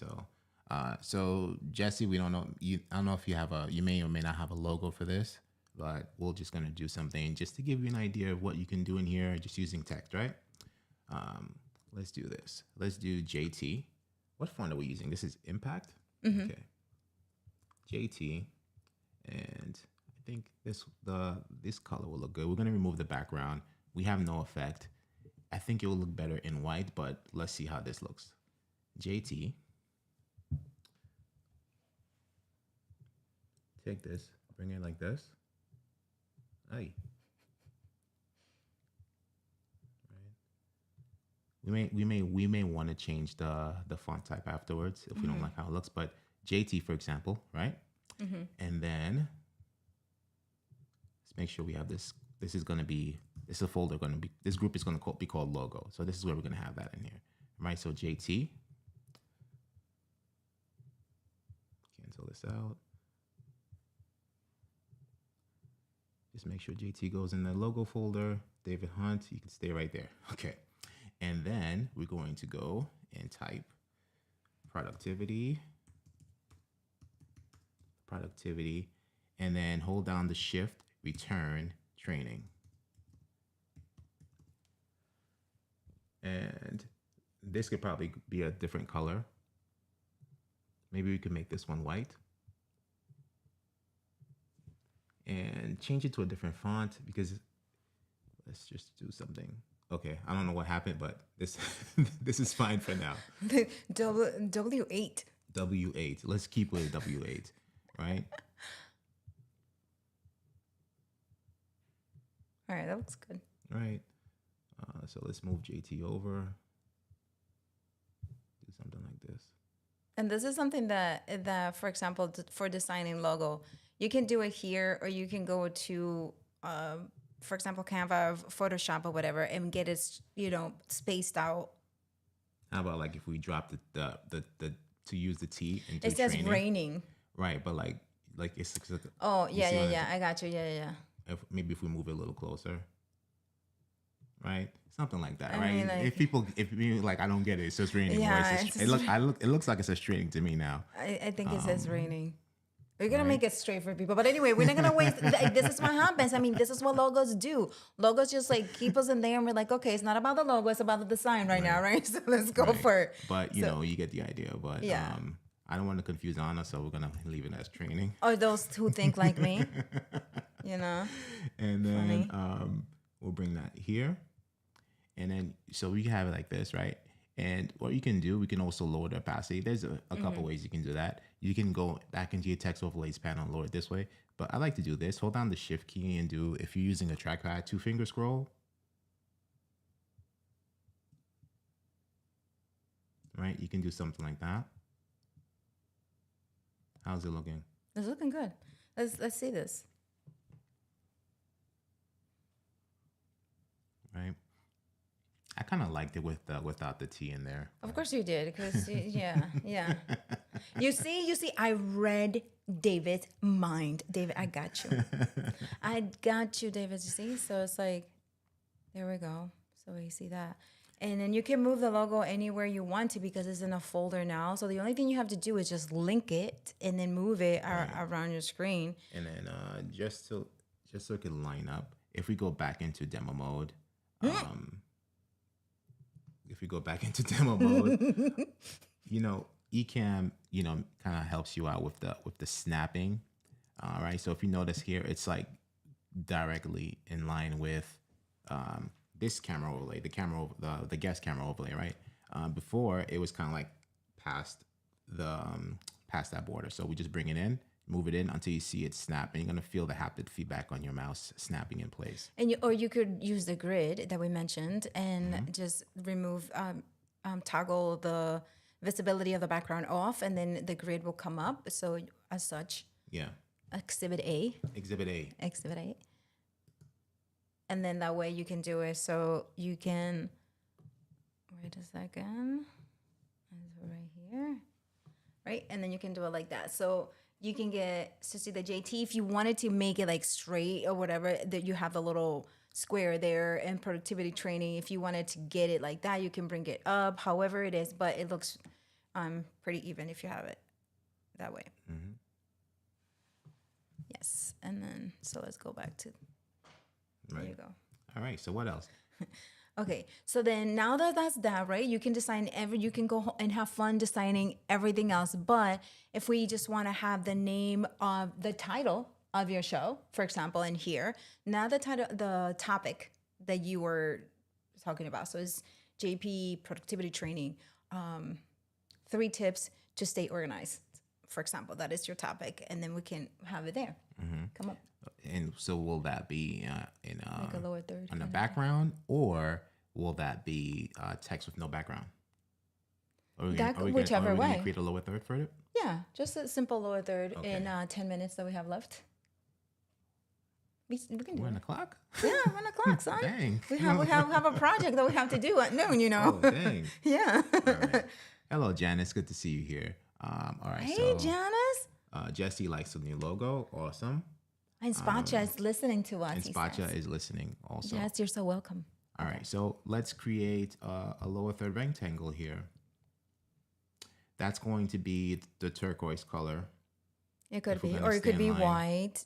Speaker 2: So Jesse, we don't know. I don't know if you may or may not have a logo for this, but we're just gonna do something just to give you an idea of what you can do in here, just using text, right? Let's do this. Let's do JT. What font are we using? This is Impact. Okay. JT, and I think this color will look good. We're gonna remove the background. We have no effect. I think it will look better in white, but let's see how this looks. JT. Take this, bring it like this. Aye. Right. We may want to change the font type afterwards if we don't like how it looks. But JT, for example, right? And then let's make sure we have this. This is a folder going to be. This group is going to be called logo. So this is where we're going to have that in here, right? So JT. Cancel this out. Just make sure JT goes in the logo folder. David Hunt, you can stay right there. Okay. And then we're going to go and type productivity, and then hold down the shift, return training. And this could probably be a different color. Maybe we could make this one white. And change it to a different font because let's just do something. Okay, I don't know what happened, but this this is fine for now.
Speaker 1: W8.
Speaker 2: W8. Let's keep with W8, right?
Speaker 1: All right, that looks good.
Speaker 2: All right. So let's move JT over. Do something like this.
Speaker 1: And this is something that for example, for designing logo, you can do it here, or you can go to, for example, Canva, Photoshop, or whatever, and get it, spaced out.
Speaker 2: How about like if we drop the to use the T and
Speaker 1: it says
Speaker 2: training?
Speaker 1: raining.
Speaker 2: Right, but like it's like.
Speaker 1: Oh yeah, I got you. Yeah.
Speaker 2: Maybe if we move it a little closer. Right, something like that,
Speaker 1: I
Speaker 2: right?
Speaker 1: mean, like,
Speaker 2: if you like, I don't get it. It's just raining.
Speaker 1: Yeah,
Speaker 2: it looks like it's just raining to me now.
Speaker 1: I think it says raining. We're going to make it straight for people. But anyway, we're not going to waste. This is what happens. I mean, this is what logos do. Logos just like keep us in there and we're like, okay, it's not about the logo. It's about the design right now, right? So let's go for it.
Speaker 2: But, you get the idea. But
Speaker 1: yeah.
Speaker 2: I don't want to confuse Anna, so we're going to leave it as training.
Speaker 1: Or those who think like me, And
Speaker 2: then we'll bring that here. And then, so we have it like this, right? And what you can do, we can also lower the opacity. There's a couple ways you can do that. You can go back into your text overlays panel and lower it this way. But I like to do this. Hold down the shift key and do, if you're using a trackpad, 2-finger scroll. Right? You can do something like that. How's it looking?
Speaker 1: It's looking good. Let's see this.
Speaker 2: Right? I kind of liked it with without the T in there.
Speaker 1: Of course you did, because yeah. You see, I read David's mind. David, I got you. I got you, David. You see, so it's like, there we go. So you see that, and then you can move the logo anywhere you want to because it's in a folder now. So the only thing you have to do is just link it and then move it around your screen.
Speaker 2: And then just so it can line up. If we go back into demo mode. If we go back into demo mode, Ecamm, kind of helps you out with the snapping. All right. So if you notice here, it's like directly in line with this camera overlay, the guest camera overlay, right? Before it was kind of like past that border. So we just bring it in, move it in until you see it snap, and you're gonna feel the haptic feedback on your mouse snapping in place.
Speaker 1: And you could use the grid that we mentioned and just remove, toggle the visibility of the background off, and then the grid will come up. So as such, Exhibit A. And then that way you can do it. So you can, wait a second, right here, right? And then you can do it like that. So you can get to see the JT. If you wanted to make it like straight or whatever, that you have the little square there, and productivity training. If you wanted to get it like that, you can bring it up, however it is, but it looks pretty even if you have it that way. Yes. And then, so let's go back to, there you go.
Speaker 2: All right. So what else?
Speaker 1: Okay, so then now that that's that, right, you can design you can go and have fun designing everything else. But if we just want to have the name of the title of your show, for example, in here, now the topic that you were talking about. So it's JP productivity training, 3 tips to stay organized, for example. That is your topic, and then we can have it there. Come up.
Speaker 2: And so will that be
Speaker 1: like a lower third
Speaker 2: on the background, or will that be text with no background?
Speaker 1: Whichever way.
Speaker 2: Create a lower third for it?
Speaker 1: Yeah, just a simple lower third in 10 minutes that we have left. We can do
Speaker 2: 1
Speaker 1: it.
Speaker 2: o'clock?
Speaker 1: Yeah, 1 o'clock, son.
Speaker 2: Dang.
Speaker 1: We have a project that we have to do at noon,
Speaker 2: Oh, dang.
Speaker 1: Yeah.
Speaker 2: All right. Hello, Janice. Good to see you here. All right.
Speaker 1: Hey, Janice.
Speaker 2: Jesse likes the new logo. Awesome.
Speaker 1: And Spacha is listening to us.
Speaker 2: And Spacha is listening also.
Speaker 1: Yes, you're so welcome.
Speaker 2: All right. So let's create a lower third rectangle here. That's going to be the turquoise color.
Speaker 1: It could be, or it could be white.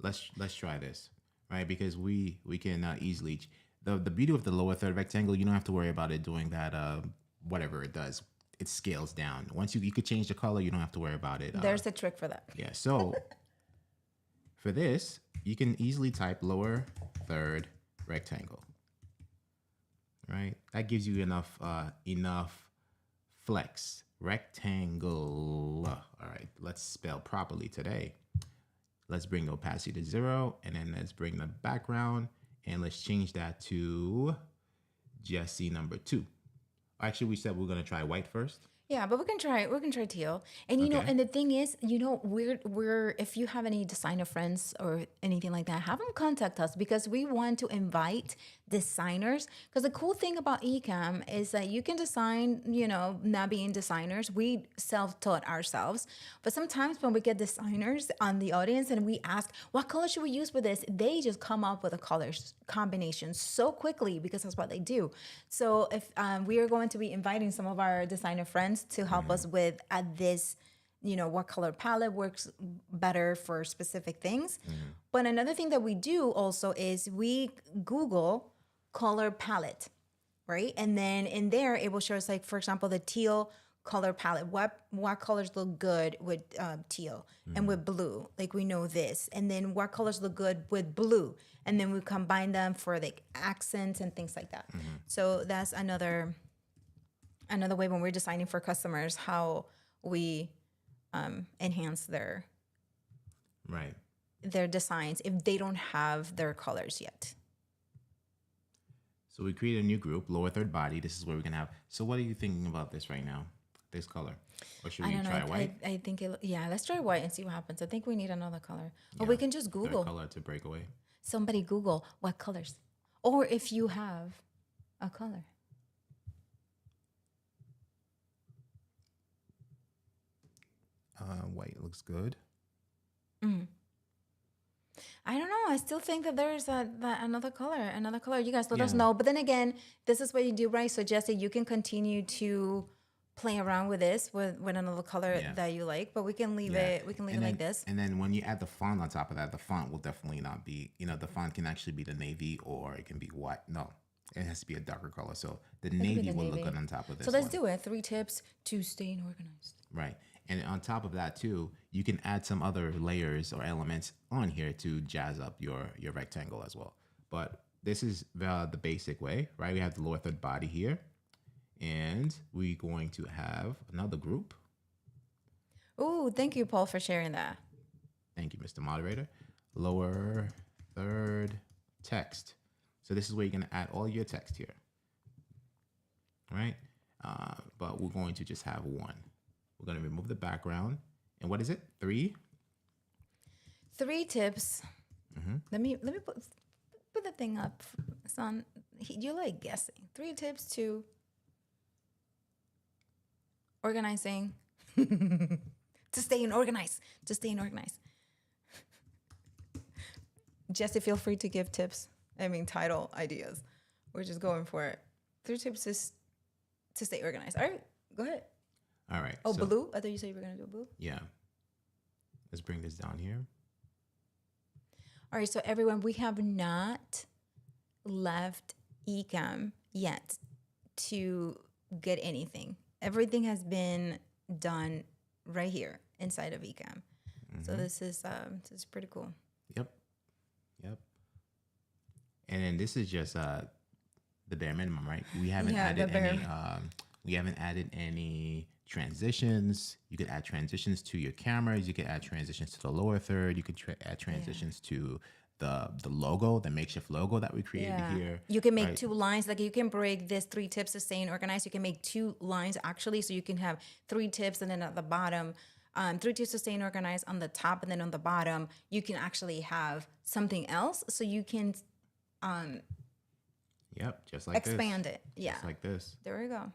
Speaker 2: Let's try this, right? Because we can easily, the beauty of the lower third rectangle, you don't have to worry about it doing that, whatever it does. It scales down. Once you could change the color, you don't have to worry about it.
Speaker 1: There's a trick for that.
Speaker 2: Yeah, so for this, you can easily type lower third rectangle, right? That gives you enough flex. Rectangle. All right, let's spell properly today. Let's bring opacity to 0, and then let's bring the background, and let's change that to Jesse number 2. Actually, we said we're gonna try white first.
Speaker 1: Yeah, but we can try teal. And you know, and the thing is, we're if you have any designer friends or anything like that, have them contact us, because we want to invite designers. Because the cool thing about Ecamm is that you can design, not being designers. We self-taught ourselves. But sometimes when we get designers on the audience and we ask, what color should we use for this? They just come up with a colors combination so quickly, because that's what they do. So if we are going to be inviting some of our designer friends to help us with this, what color palette works better for specific things. But another thing that we do also is we Google color palette, right? And then in there, it will show us, like, for example, the teal color palette. What colors look good with teal and with blue? Like we know this. And then what colors look good with blue? And then we combine them for like accents and things like that. So that's another way when we're designing for customers how we enhance their designs if they don't have their colors yet.
Speaker 2: So we create a new group, lower third body. This is where we're gonna have. So what are you thinking about this right now? This color, or should we try white?
Speaker 1: I think let's try white and see what happens. I think we need another color, or we can just Google
Speaker 2: color to break away.
Speaker 1: Somebody Google what colors, or if you have a color.
Speaker 2: White looks good.
Speaker 1: I don't know. I still think that there's another color. You guys let us know. But then again, this is what you do, right? So Jesse, you can continue to play around with this with another color that you like, but we can leave it. We can leave it like this.
Speaker 2: And then when you add the font on top of that, the font will definitely not be. The font can actually be the navy or it can be white. No, it has to be a darker color. So the navy will look good on top of this.
Speaker 1: So let's do it. 3 tips to staying organized.
Speaker 2: Right. And on top of that too, you can add some other layers or elements on here to jazz up your rectangle as well. But this is the basic way, right? We have the lower third body here, and we're going to have another group.
Speaker 1: Oh, thank you, Paul, for sharing that.
Speaker 2: Thank you, Mr. Moderator. Lower third text. So this is where you're going to add all your text here, right? But we're going to just have one. We're going to remove the background. And what is it? 3
Speaker 1: tips. Let me put the thing up, son. You're like guessing. 3 tips to organizing. to staying organized. Jesse, feel free to give tips. Title ideas. We're just going for it. 3 tips is to stay organized. All right, go ahead.
Speaker 2: All right.
Speaker 1: Oh, so, blue? I thought you said you were going to do blue.
Speaker 2: Yeah. Let's bring this down here.
Speaker 1: All right. So everyone, we have not left Ecamm yet to get anything. Everything has been done right here inside of Ecamm. So this is pretty cool.
Speaker 2: Yep. And then this is just the bare minimum, right? We haven't added any transitions. You could add transitions to your cameras. You could add transitions to the lower third. You could add transitions to the logo, the makeshift logo that we created here.
Speaker 1: You can make 2 lines. Like you can break this 3 tips to staying organized. You can make 2 lines actually. So you can have 3 tips and then at the bottom, 3 tips to staying organized on the top, and then on the bottom, you can actually have something else. So you can
Speaker 2: just like
Speaker 1: expand it. Yeah.
Speaker 2: Just like this.
Speaker 1: There we go.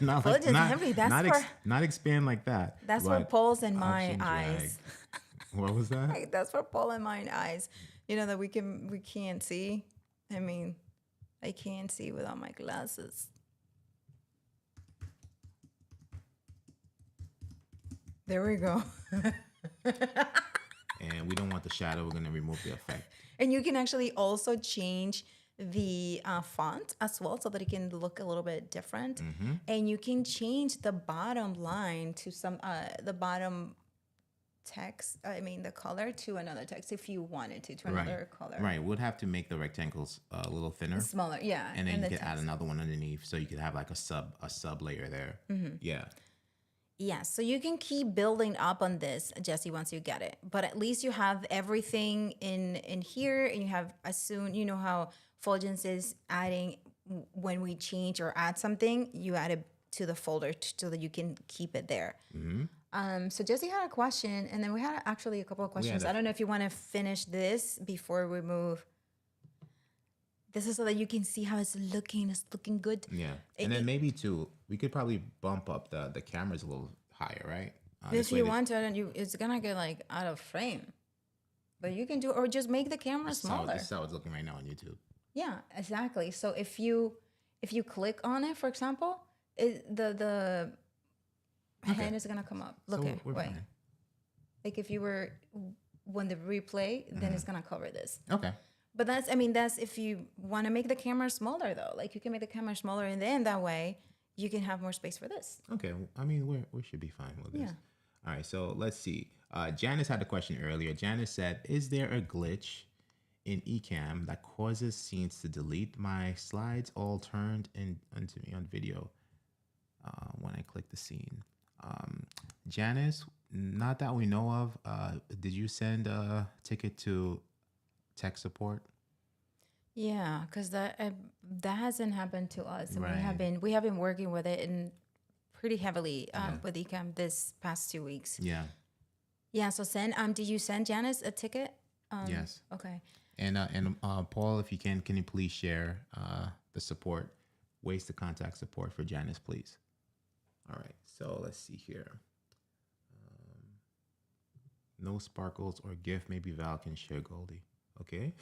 Speaker 2: Not expand like that.
Speaker 1: That's for Paul's and my eyes.
Speaker 2: What was that?
Speaker 1: That's for Paul and my eyes. That we can't see. I can't see without my glasses. There we go.
Speaker 2: And we don't want the shadow. We're going to remove the effect.
Speaker 1: And you can actually also change the font as well so that it can look a little bit different. And you can change the bottom line to the bottom text, the color to another text if you wanted to another color.
Speaker 2: Right. We'd have to make the rectangles a little thinner.
Speaker 1: Smaller, yeah.
Speaker 2: And then you could add another one underneath so you could have like a sub layer there. Yeah.
Speaker 1: Yeah, so you can keep building up on this, Jesse, once you get it. But at least you have everything in here, and you have how Fuljens is adding when we change or add something, you add it to the folder so that you can keep it there. So Jesse had a question, and then we had actually a couple of questions. I don't know if you want to finish this before we move. This is so that you can see how it's looking. It's looking good.
Speaker 2: Yeah. And then maybe too, we could probably bump up the cameras a little higher, right?
Speaker 1: If you want to, it's going to get like out of frame. But you can do, or just make the camera smaller.
Speaker 2: This is how it's looking right now on YouTube.
Speaker 1: Yeah, exactly. So if you click on it, for example, the hand is going to come up. Look
Speaker 2: so
Speaker 1: at, wait. Fine. Like if you were, when the replay, then it's going to cover this.
Speaker 2: Okay.
Speaker 1: But that's if you want to make the camera smaller though. Like you can make the camera smaller, and then that way you can have more space for this.
Speaker 2: Okay. I mean, we should be fine with this.
Speaker 1: Yeah.
Speaker 2: All right. So let's see. Janice had a question earlier. Janice said, is there a glitch in Ecamm that causes scenes to delete? My slides all turned onto me on video when I click the scene. Janice, not that we know of. Did you send a ticket to tech support?
Speaker 1: Yeah, because that hasn't happened to us, and
Speaker 2: Right.
Speaker 1: we have been working with it and pretty heavily with Ecamm this past 2 weeks.
Speaker 2: Yeah.
Speaker 1: Yeah. So did you send Janice a ticket?
Speaker 2: Yes.
Speaker 1: Okay.
Speaker 2: And Paul, if you can you please share the support ways to contact support for Janice, please. All right. So let's see here. No sparkles or GIF. Maybe Val can share Goldie. Okay.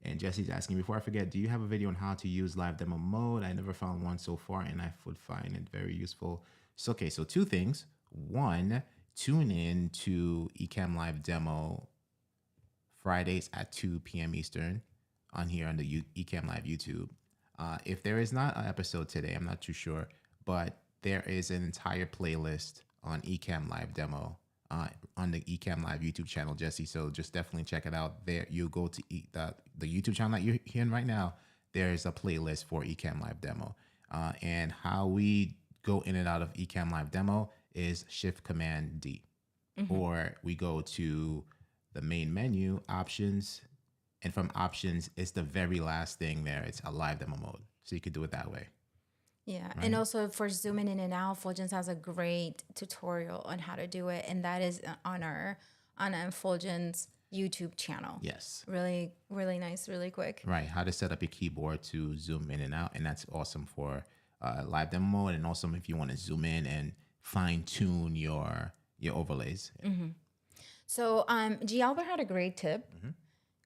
Speaker 2: And Jesse's asking, before I forget, do you have a video on how to use live demo mode? I never found one so far, and I would find it very useful. So, okay, so 2 things. 1, tune in to Ecamm Live Demo Fridays at 2 p.m. Eastern on here on the Ecamm Live YouTube. If there is not an episode today, I'm not too sure, but there is an entire playlist on Ecamm Live Demo on the Ecamm Live YouTube channel, Jesse. So just definitely check it out. There, you go to the YouTube channel that you're hearing right now. There's a playlist for Ecamm Live Demo, and how we go in and out of Ecamm Live Demo is Shift Command D, or we go to the main menu, options, and from options, it's the very last thing there. It's a live demo mode, so you could do it that way.
Speaker 1: Yeah, right? And also for zooming in and out, Fuljens has a great tutorial on how to do it, and that is on our Fuljens YouTube channel.
Speaker 2: Yes.
Speaker 1: Really, really nice, really quick.
Speaker 2: Right, how to set up your keyboard to zoom in and out, and that's awesome for live demo mode, and also if you want to zoom in and fine tune your overlays.
Speaker 1: Mm-hmm. So, G. Albert had a great tip.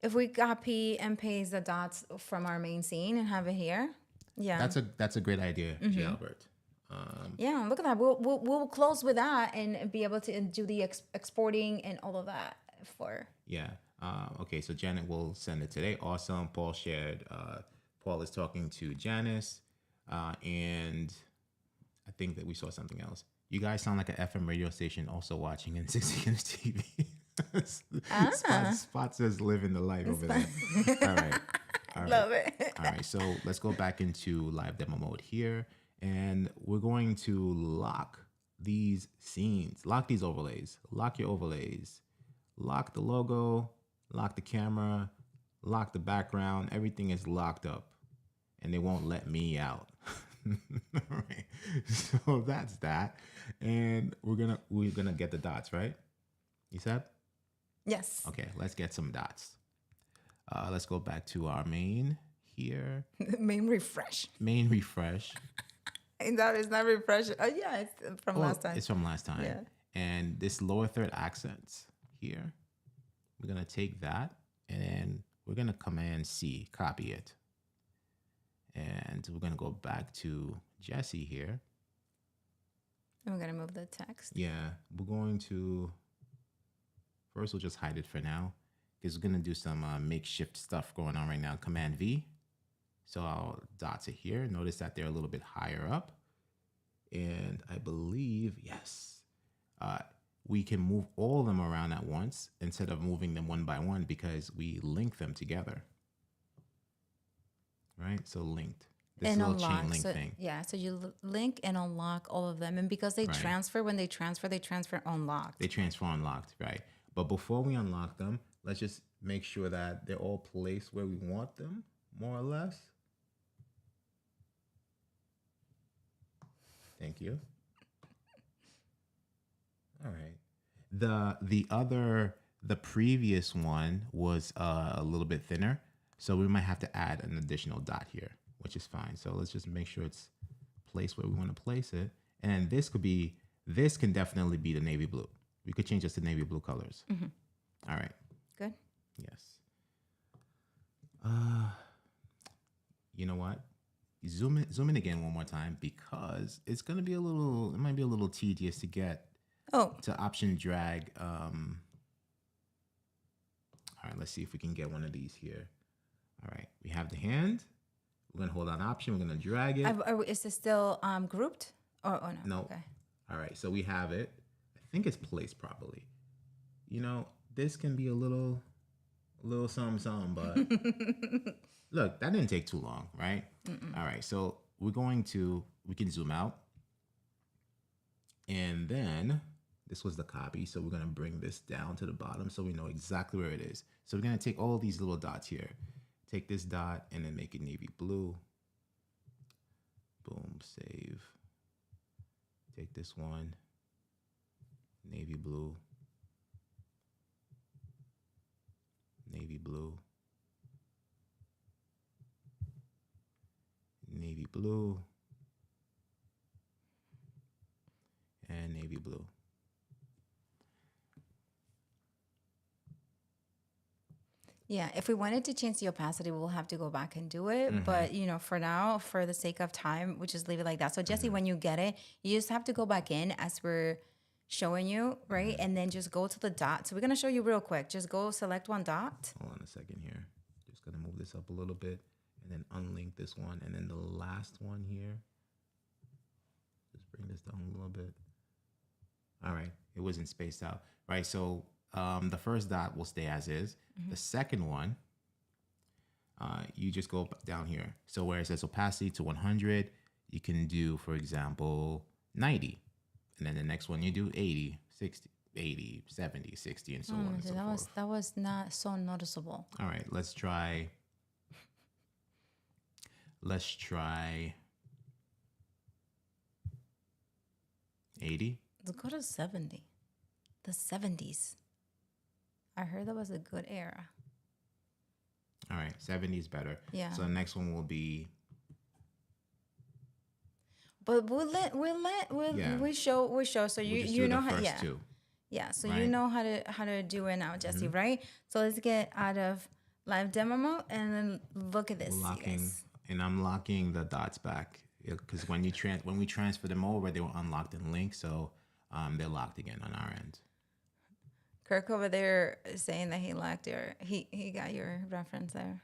Speaker 1: If we copy and paste the dots from our main scene and have it here. Yeah,
Speaker 2: that's a great idea, G. Albert.
Speaker 1: Yeah, look at that. We'll close with that and be able to do the exporting and all of that for.
Speaker 2: Yeah. Okay. So Janet will send it today. Awesome. Paul shared. Paul is talking to Janice, and I think that we saw something else. You guys sound like an FM radio station also watching in 60 inch TV. Spot says living the life over there. All right.
Speaker 1: Love it.
Speaker 2: All right, so let's go back into live demo mode here, and we're going to lock these scenes, lock these overlays, lock your overlays, lock the logo, lock the camera, lock the background. Everything is locked up, and they won't let me out. All right, so that's that, and we're gonna get the dots, right? You said?
Speaker 1: Yes.
Speaker 2: Okay, let's get some dots. Let's go back to our main here.
Speaker 1: Main refresh.
Speaker 2: Main refresh.
Speaker 1: And that is not refresh. Oh, yeah, it's from last time.
Speaker 2: It's from last time.
Speaker 1: Yeah.
Speaker 2: And this lower third accents here, we're going to take that and then we're going to Command C, copy it. And we're going to go back to Jesse here.
Speaker 1: And we're going to move the text.
Speaker 2: Yeah, we're going to, first we'll just hide it for now, because we're going to do some makeshift stuff going on right now. Command V. So our dots are here. Notice that they're a little bit higher up. And I believe, yes, we can move all of them around at once instead of moving them one by one because we link them together. Right? So linked. This little chain link thing.
Speaker 1: Yeah, so you link and unlock all of them. And because they transfer, when they transfer unlocked.
Speaker 2: They transfer unlocked, right? But before we unlock them, let's just make sure that they're all placed where we want them, more or less. Thank you. All right. The previous one was a little bit thinner, so we might have to add an additional dot here, which is fine. So let's just make sure it's placed where we want to place it. And this can definitely be the navy blue. We could change this to navy blue colors. Mm-hmm. All right.
Speaker 1: Good.
Speaker 2: Yes. You know what? Zoom in again one more time because it might be a little tedious to get to option drag. All right, let's see if we can get one of these here. All right, we have the hand, We're going to hold on Option. We're going to drag it.
Speaker 1: Is it still grouped? Oh no.
Speaker 2: No.
Speaker 1: Okay.
Speaker 2: All right. So we have it. I think it's placed properly. You know, this can be a little something, but look, that didn't take too long, right? All right. So we can zoom out. And then this was the copy. So we're going to bring this down to the bottom so we know exactly where it is. So we're going to take all these little dots here. Take this dot and then make it navy blue. Boom, save. Take this one, navy blue, navy blue, navy blue, and navy blue.
Speaker 1: Yeah, if we wanted to change the opacity, we'll have to go back and do it. But, for now, for the sake of time, we'll just leave it like that. So, Jesse, when you get it, you just have to go back in as we're showing you, right? And then just go to the dot. So, we're going to show you real quick. Just go select one dot.
Speaker 2: Hold on a second here. Just going to move this up a little bit and then unlink this one. And then the last one here. Just bring this down a little bit. All right. It wasn't spaced out, right? So, the first dot will stay as is. The second one, you just go down here. So where it says opacity to 100, you can do, for example, 90. And then the next one you do 80, 60, 80, 70, 60, and so on and so forth.
Speaker 1: That was not so noticeable.
Speaker 2: All right, let's try 80.
Speaker 1: Let's go to 70. The 70s. I heard that was a good era.
Speaker 2: All right, 70 is better.
Speaker 1: Yeah.
Speaker 2: So the next one will be.
Speaker 1: But we'll show. So you know how. Yeah.
Speaker 2: Two,
Speaker 1: yeah. So
Speaker 2: right?
Speaker 1: You know how to do it now, Jesse, right? So let's get out of live demo mode and then look at this.
Speaker 2: And I'm locking the dots back because when we transfer them over, they were unlocked and linked, so they're locked again on our end.
Speaker 1: Kirk over there is saying that he locked he got your reference there,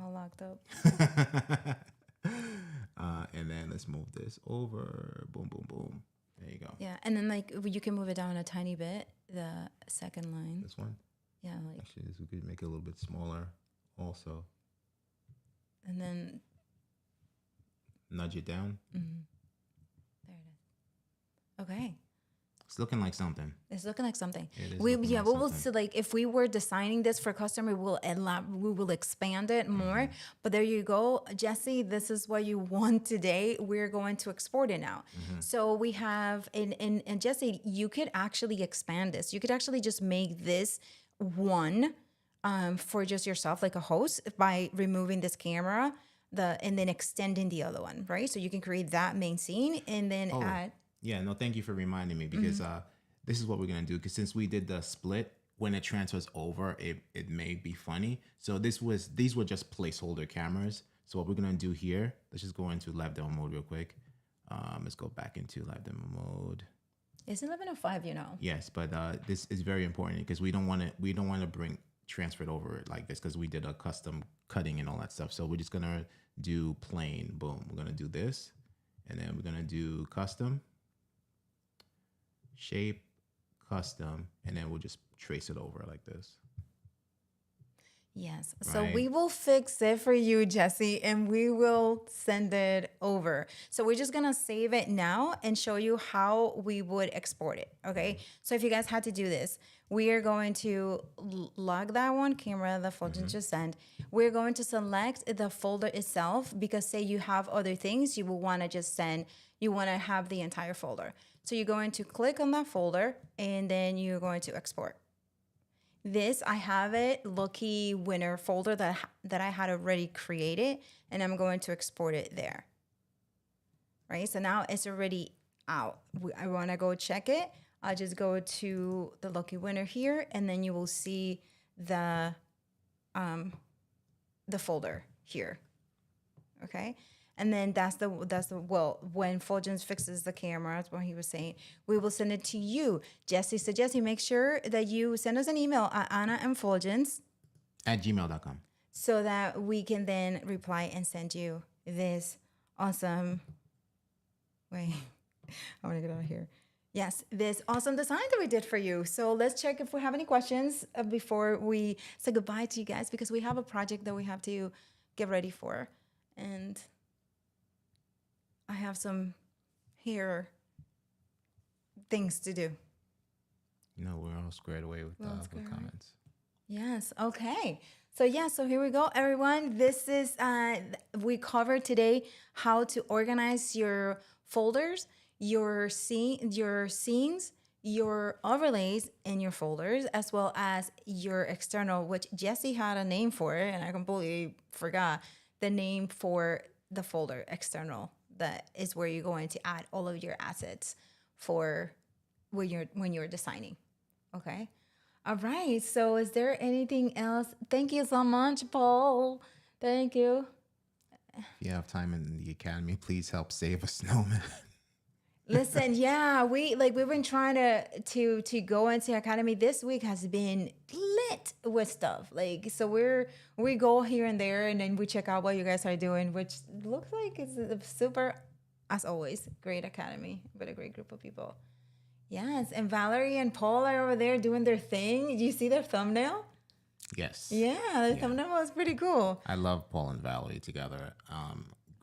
Speaker 1: all locked up.
Speaker 2: And then let's move this over. Boom, boom, boom. There you go.
Speaker 1: Yeah, and then you can move it down a tiny bit. The second line.
Speaker 2: This one.
Speaker 1: Yeah,
Speaker 2: actually, we could make it a little bit smaller, also.
Speaker 1: And then
Speaker 2: nudge it down.
Speaker 1: Mm-hmm. There it is. Okay.
Speaker 2: It's looking like something.
Speaker 1: It's looking like something.
Speaker 2: We will
Speaker 1: so if we were designing this for a customer, we will expand it more. But there you go, Jesse. This is what you want today. We're going to export it now. So we have and Jesse, you could actually expand this. You could actually just make this one for just yourself, like a host, by removing this camera, and then extending the other one, right? So you can create that main scene and then add.
Speaker 2: Yeah, no, thank you for reminding me because this is what we're going to do. Because since we did the split, when it transfers over, it may be funny. So these were just placeholder cameras. So what we're going to do here, let's just go into live demo mode real quick. Let's go back into live demo mode.
Speaker 1: It's 11:05,
Speaker 2: Yes, but this is very important because we don't want to bring transfer it over like this because we did a custom cutting and all that stuff. So we're just going to do plain, boom. We're going to do this, and then we're going to do custom. Shape, custom, and then we'll just trace it over like this.
Speaker 1: Yes. Right. So we will fix it for you, Jesse, and we will send it over. So we're just going to save it now and show you how we would export it. Okay. So if you guys had to do this, we are going to log that one camera the Fuljens just sent. We're going to select the folder itself because say you have other things you will want to just send. You want to have the entire folder. So you're going to click on that folder and then you're going to export. This, I have it, Lucky Winner folder that I had already created, and I'm going to export it there. Right, so now it's already out. I want to go check it. I'll just go to the Lucky Winner here, and then you will see the folder here. Okay. And then that's the when Fuljens fixes the camera, that's what he was saying, we will send it to you. Jesse said, Jesse, make sure that you send us an email at annaandfuljens@gmail.com
Speaker 2: @gmail.com
Speaker 1: so that we can then reply and send you this awesome, wait, I want to get out of here. Yes, this awesome design that we did for you. So let's check if we have any questions before we say goodbye to you guys, because we have a project that we have to get ready for. And I have some here things to do.
Speaker 2: No, we're all squared away with comments.
Speaker 1: Yes. Okay. So so here we go, everyone. This is we covered today how to organize your folders, your scenes, your overlays in your folders, as well as your external, which Jesse had a name for it, and I completely forgot the name for the folder external. That is where you're going to add all of your assets for when you're designing. Okay. All right. So is there anything else? Thank you so much, Paul. Thank you.
Speaker 2: If you have time in the Academy, please help save a snowman.
Speaker 1: Listen, yeah, we've been trying to go into Academy. This week has been lit with stuff. So we go here and there, and then we check out what you guys are doing, which looks like it's a super, as always, great Academy with a great group of people. Yes, and Valerie and Paul are over there doing their thing. Did you see their thumbnail?
Speaker 2: Yes.
Speaker 1: Yeah, the thumbnail was pretty cool.
Speaker 2: I love Paul and Valerie together.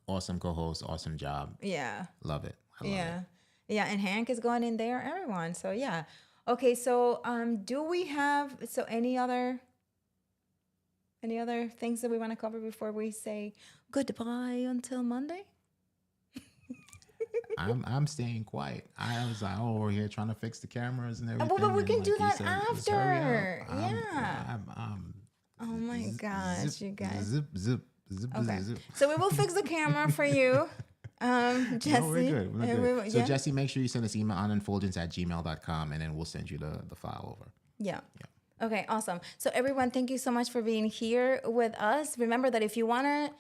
Speaker 2: Awesome co-host, awesome job.
Speaker 1: Yeah.
Speaker 2: Love it. I love it.
Speaker 1: Yeah, and Hank is going in there, everyone. So yeah. Okay, so do we have any other things that we want to cover before we say goodbye until Monday?
Speaker 2: I'm staying quiet. I was like, we're here trying to fix the cameras and everything.
Speaker 1: But we can do that
Speaker 2: said,
Speaker 1: after.
Speaker 2: Yeah.
Speaker 1: Oh my gosh, you guys.
Speaker 2: Zip.
Speaker 1: Okay. So we will fix the camera for you. Jesse.
Speaker 2: No, we're good. So Jesse, make sure you send us email on fuljens@gmail.com, and then we'll send you the file over.
Speaker 1: Yeah. Okay, awesome. So everyone, thank you so much for being here with us. Remember that if you want to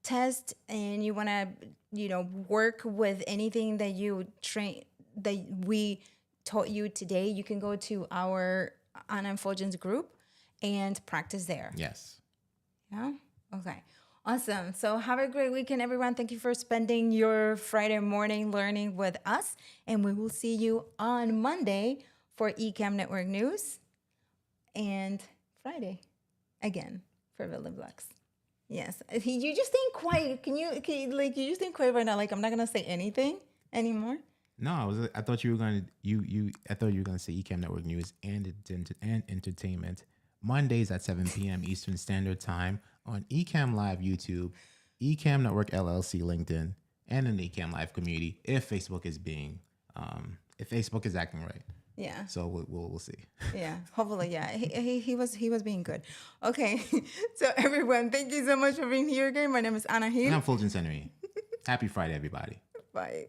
Speaker 1: test and you want to, work with anything that we taught you today, you can go to our Anna and Fuljens group and practice there.
Speaker 2: Yes.
Speaker 1: Yeah? Okay. Awesome. So have a great weekend, everyone. Thank you for spending your Friday morning learning with us. And we will see you on Monday for Ecamm Network News. And Friday again for BuildingBlocks. Yes. You just staying quiet. You just staying quiet right now? I'm not going to say anything anymore.
Speaker 2: No, I thought you were going to, I thought you were going to say Ecamm Network News and entertainment. Mondays at 7 p.m. Eastern Standard Time on Ecamm Live YouTube, Ecamm Network LLC LinkedIn, and in the Ecamm Live community if Facebook is acting right.
Speaker 1: Yeah.
Speaker 2: So we'll see.
Speaker 1: Yeah. Hopefully, yeah. He was being good. Okay. So everyone, thank you so much for being here again. My name is Anna Hill.
Speaker 2: And I'm Fuljens Henry. Happy Friday, everybody.
Speaker 1: Bye.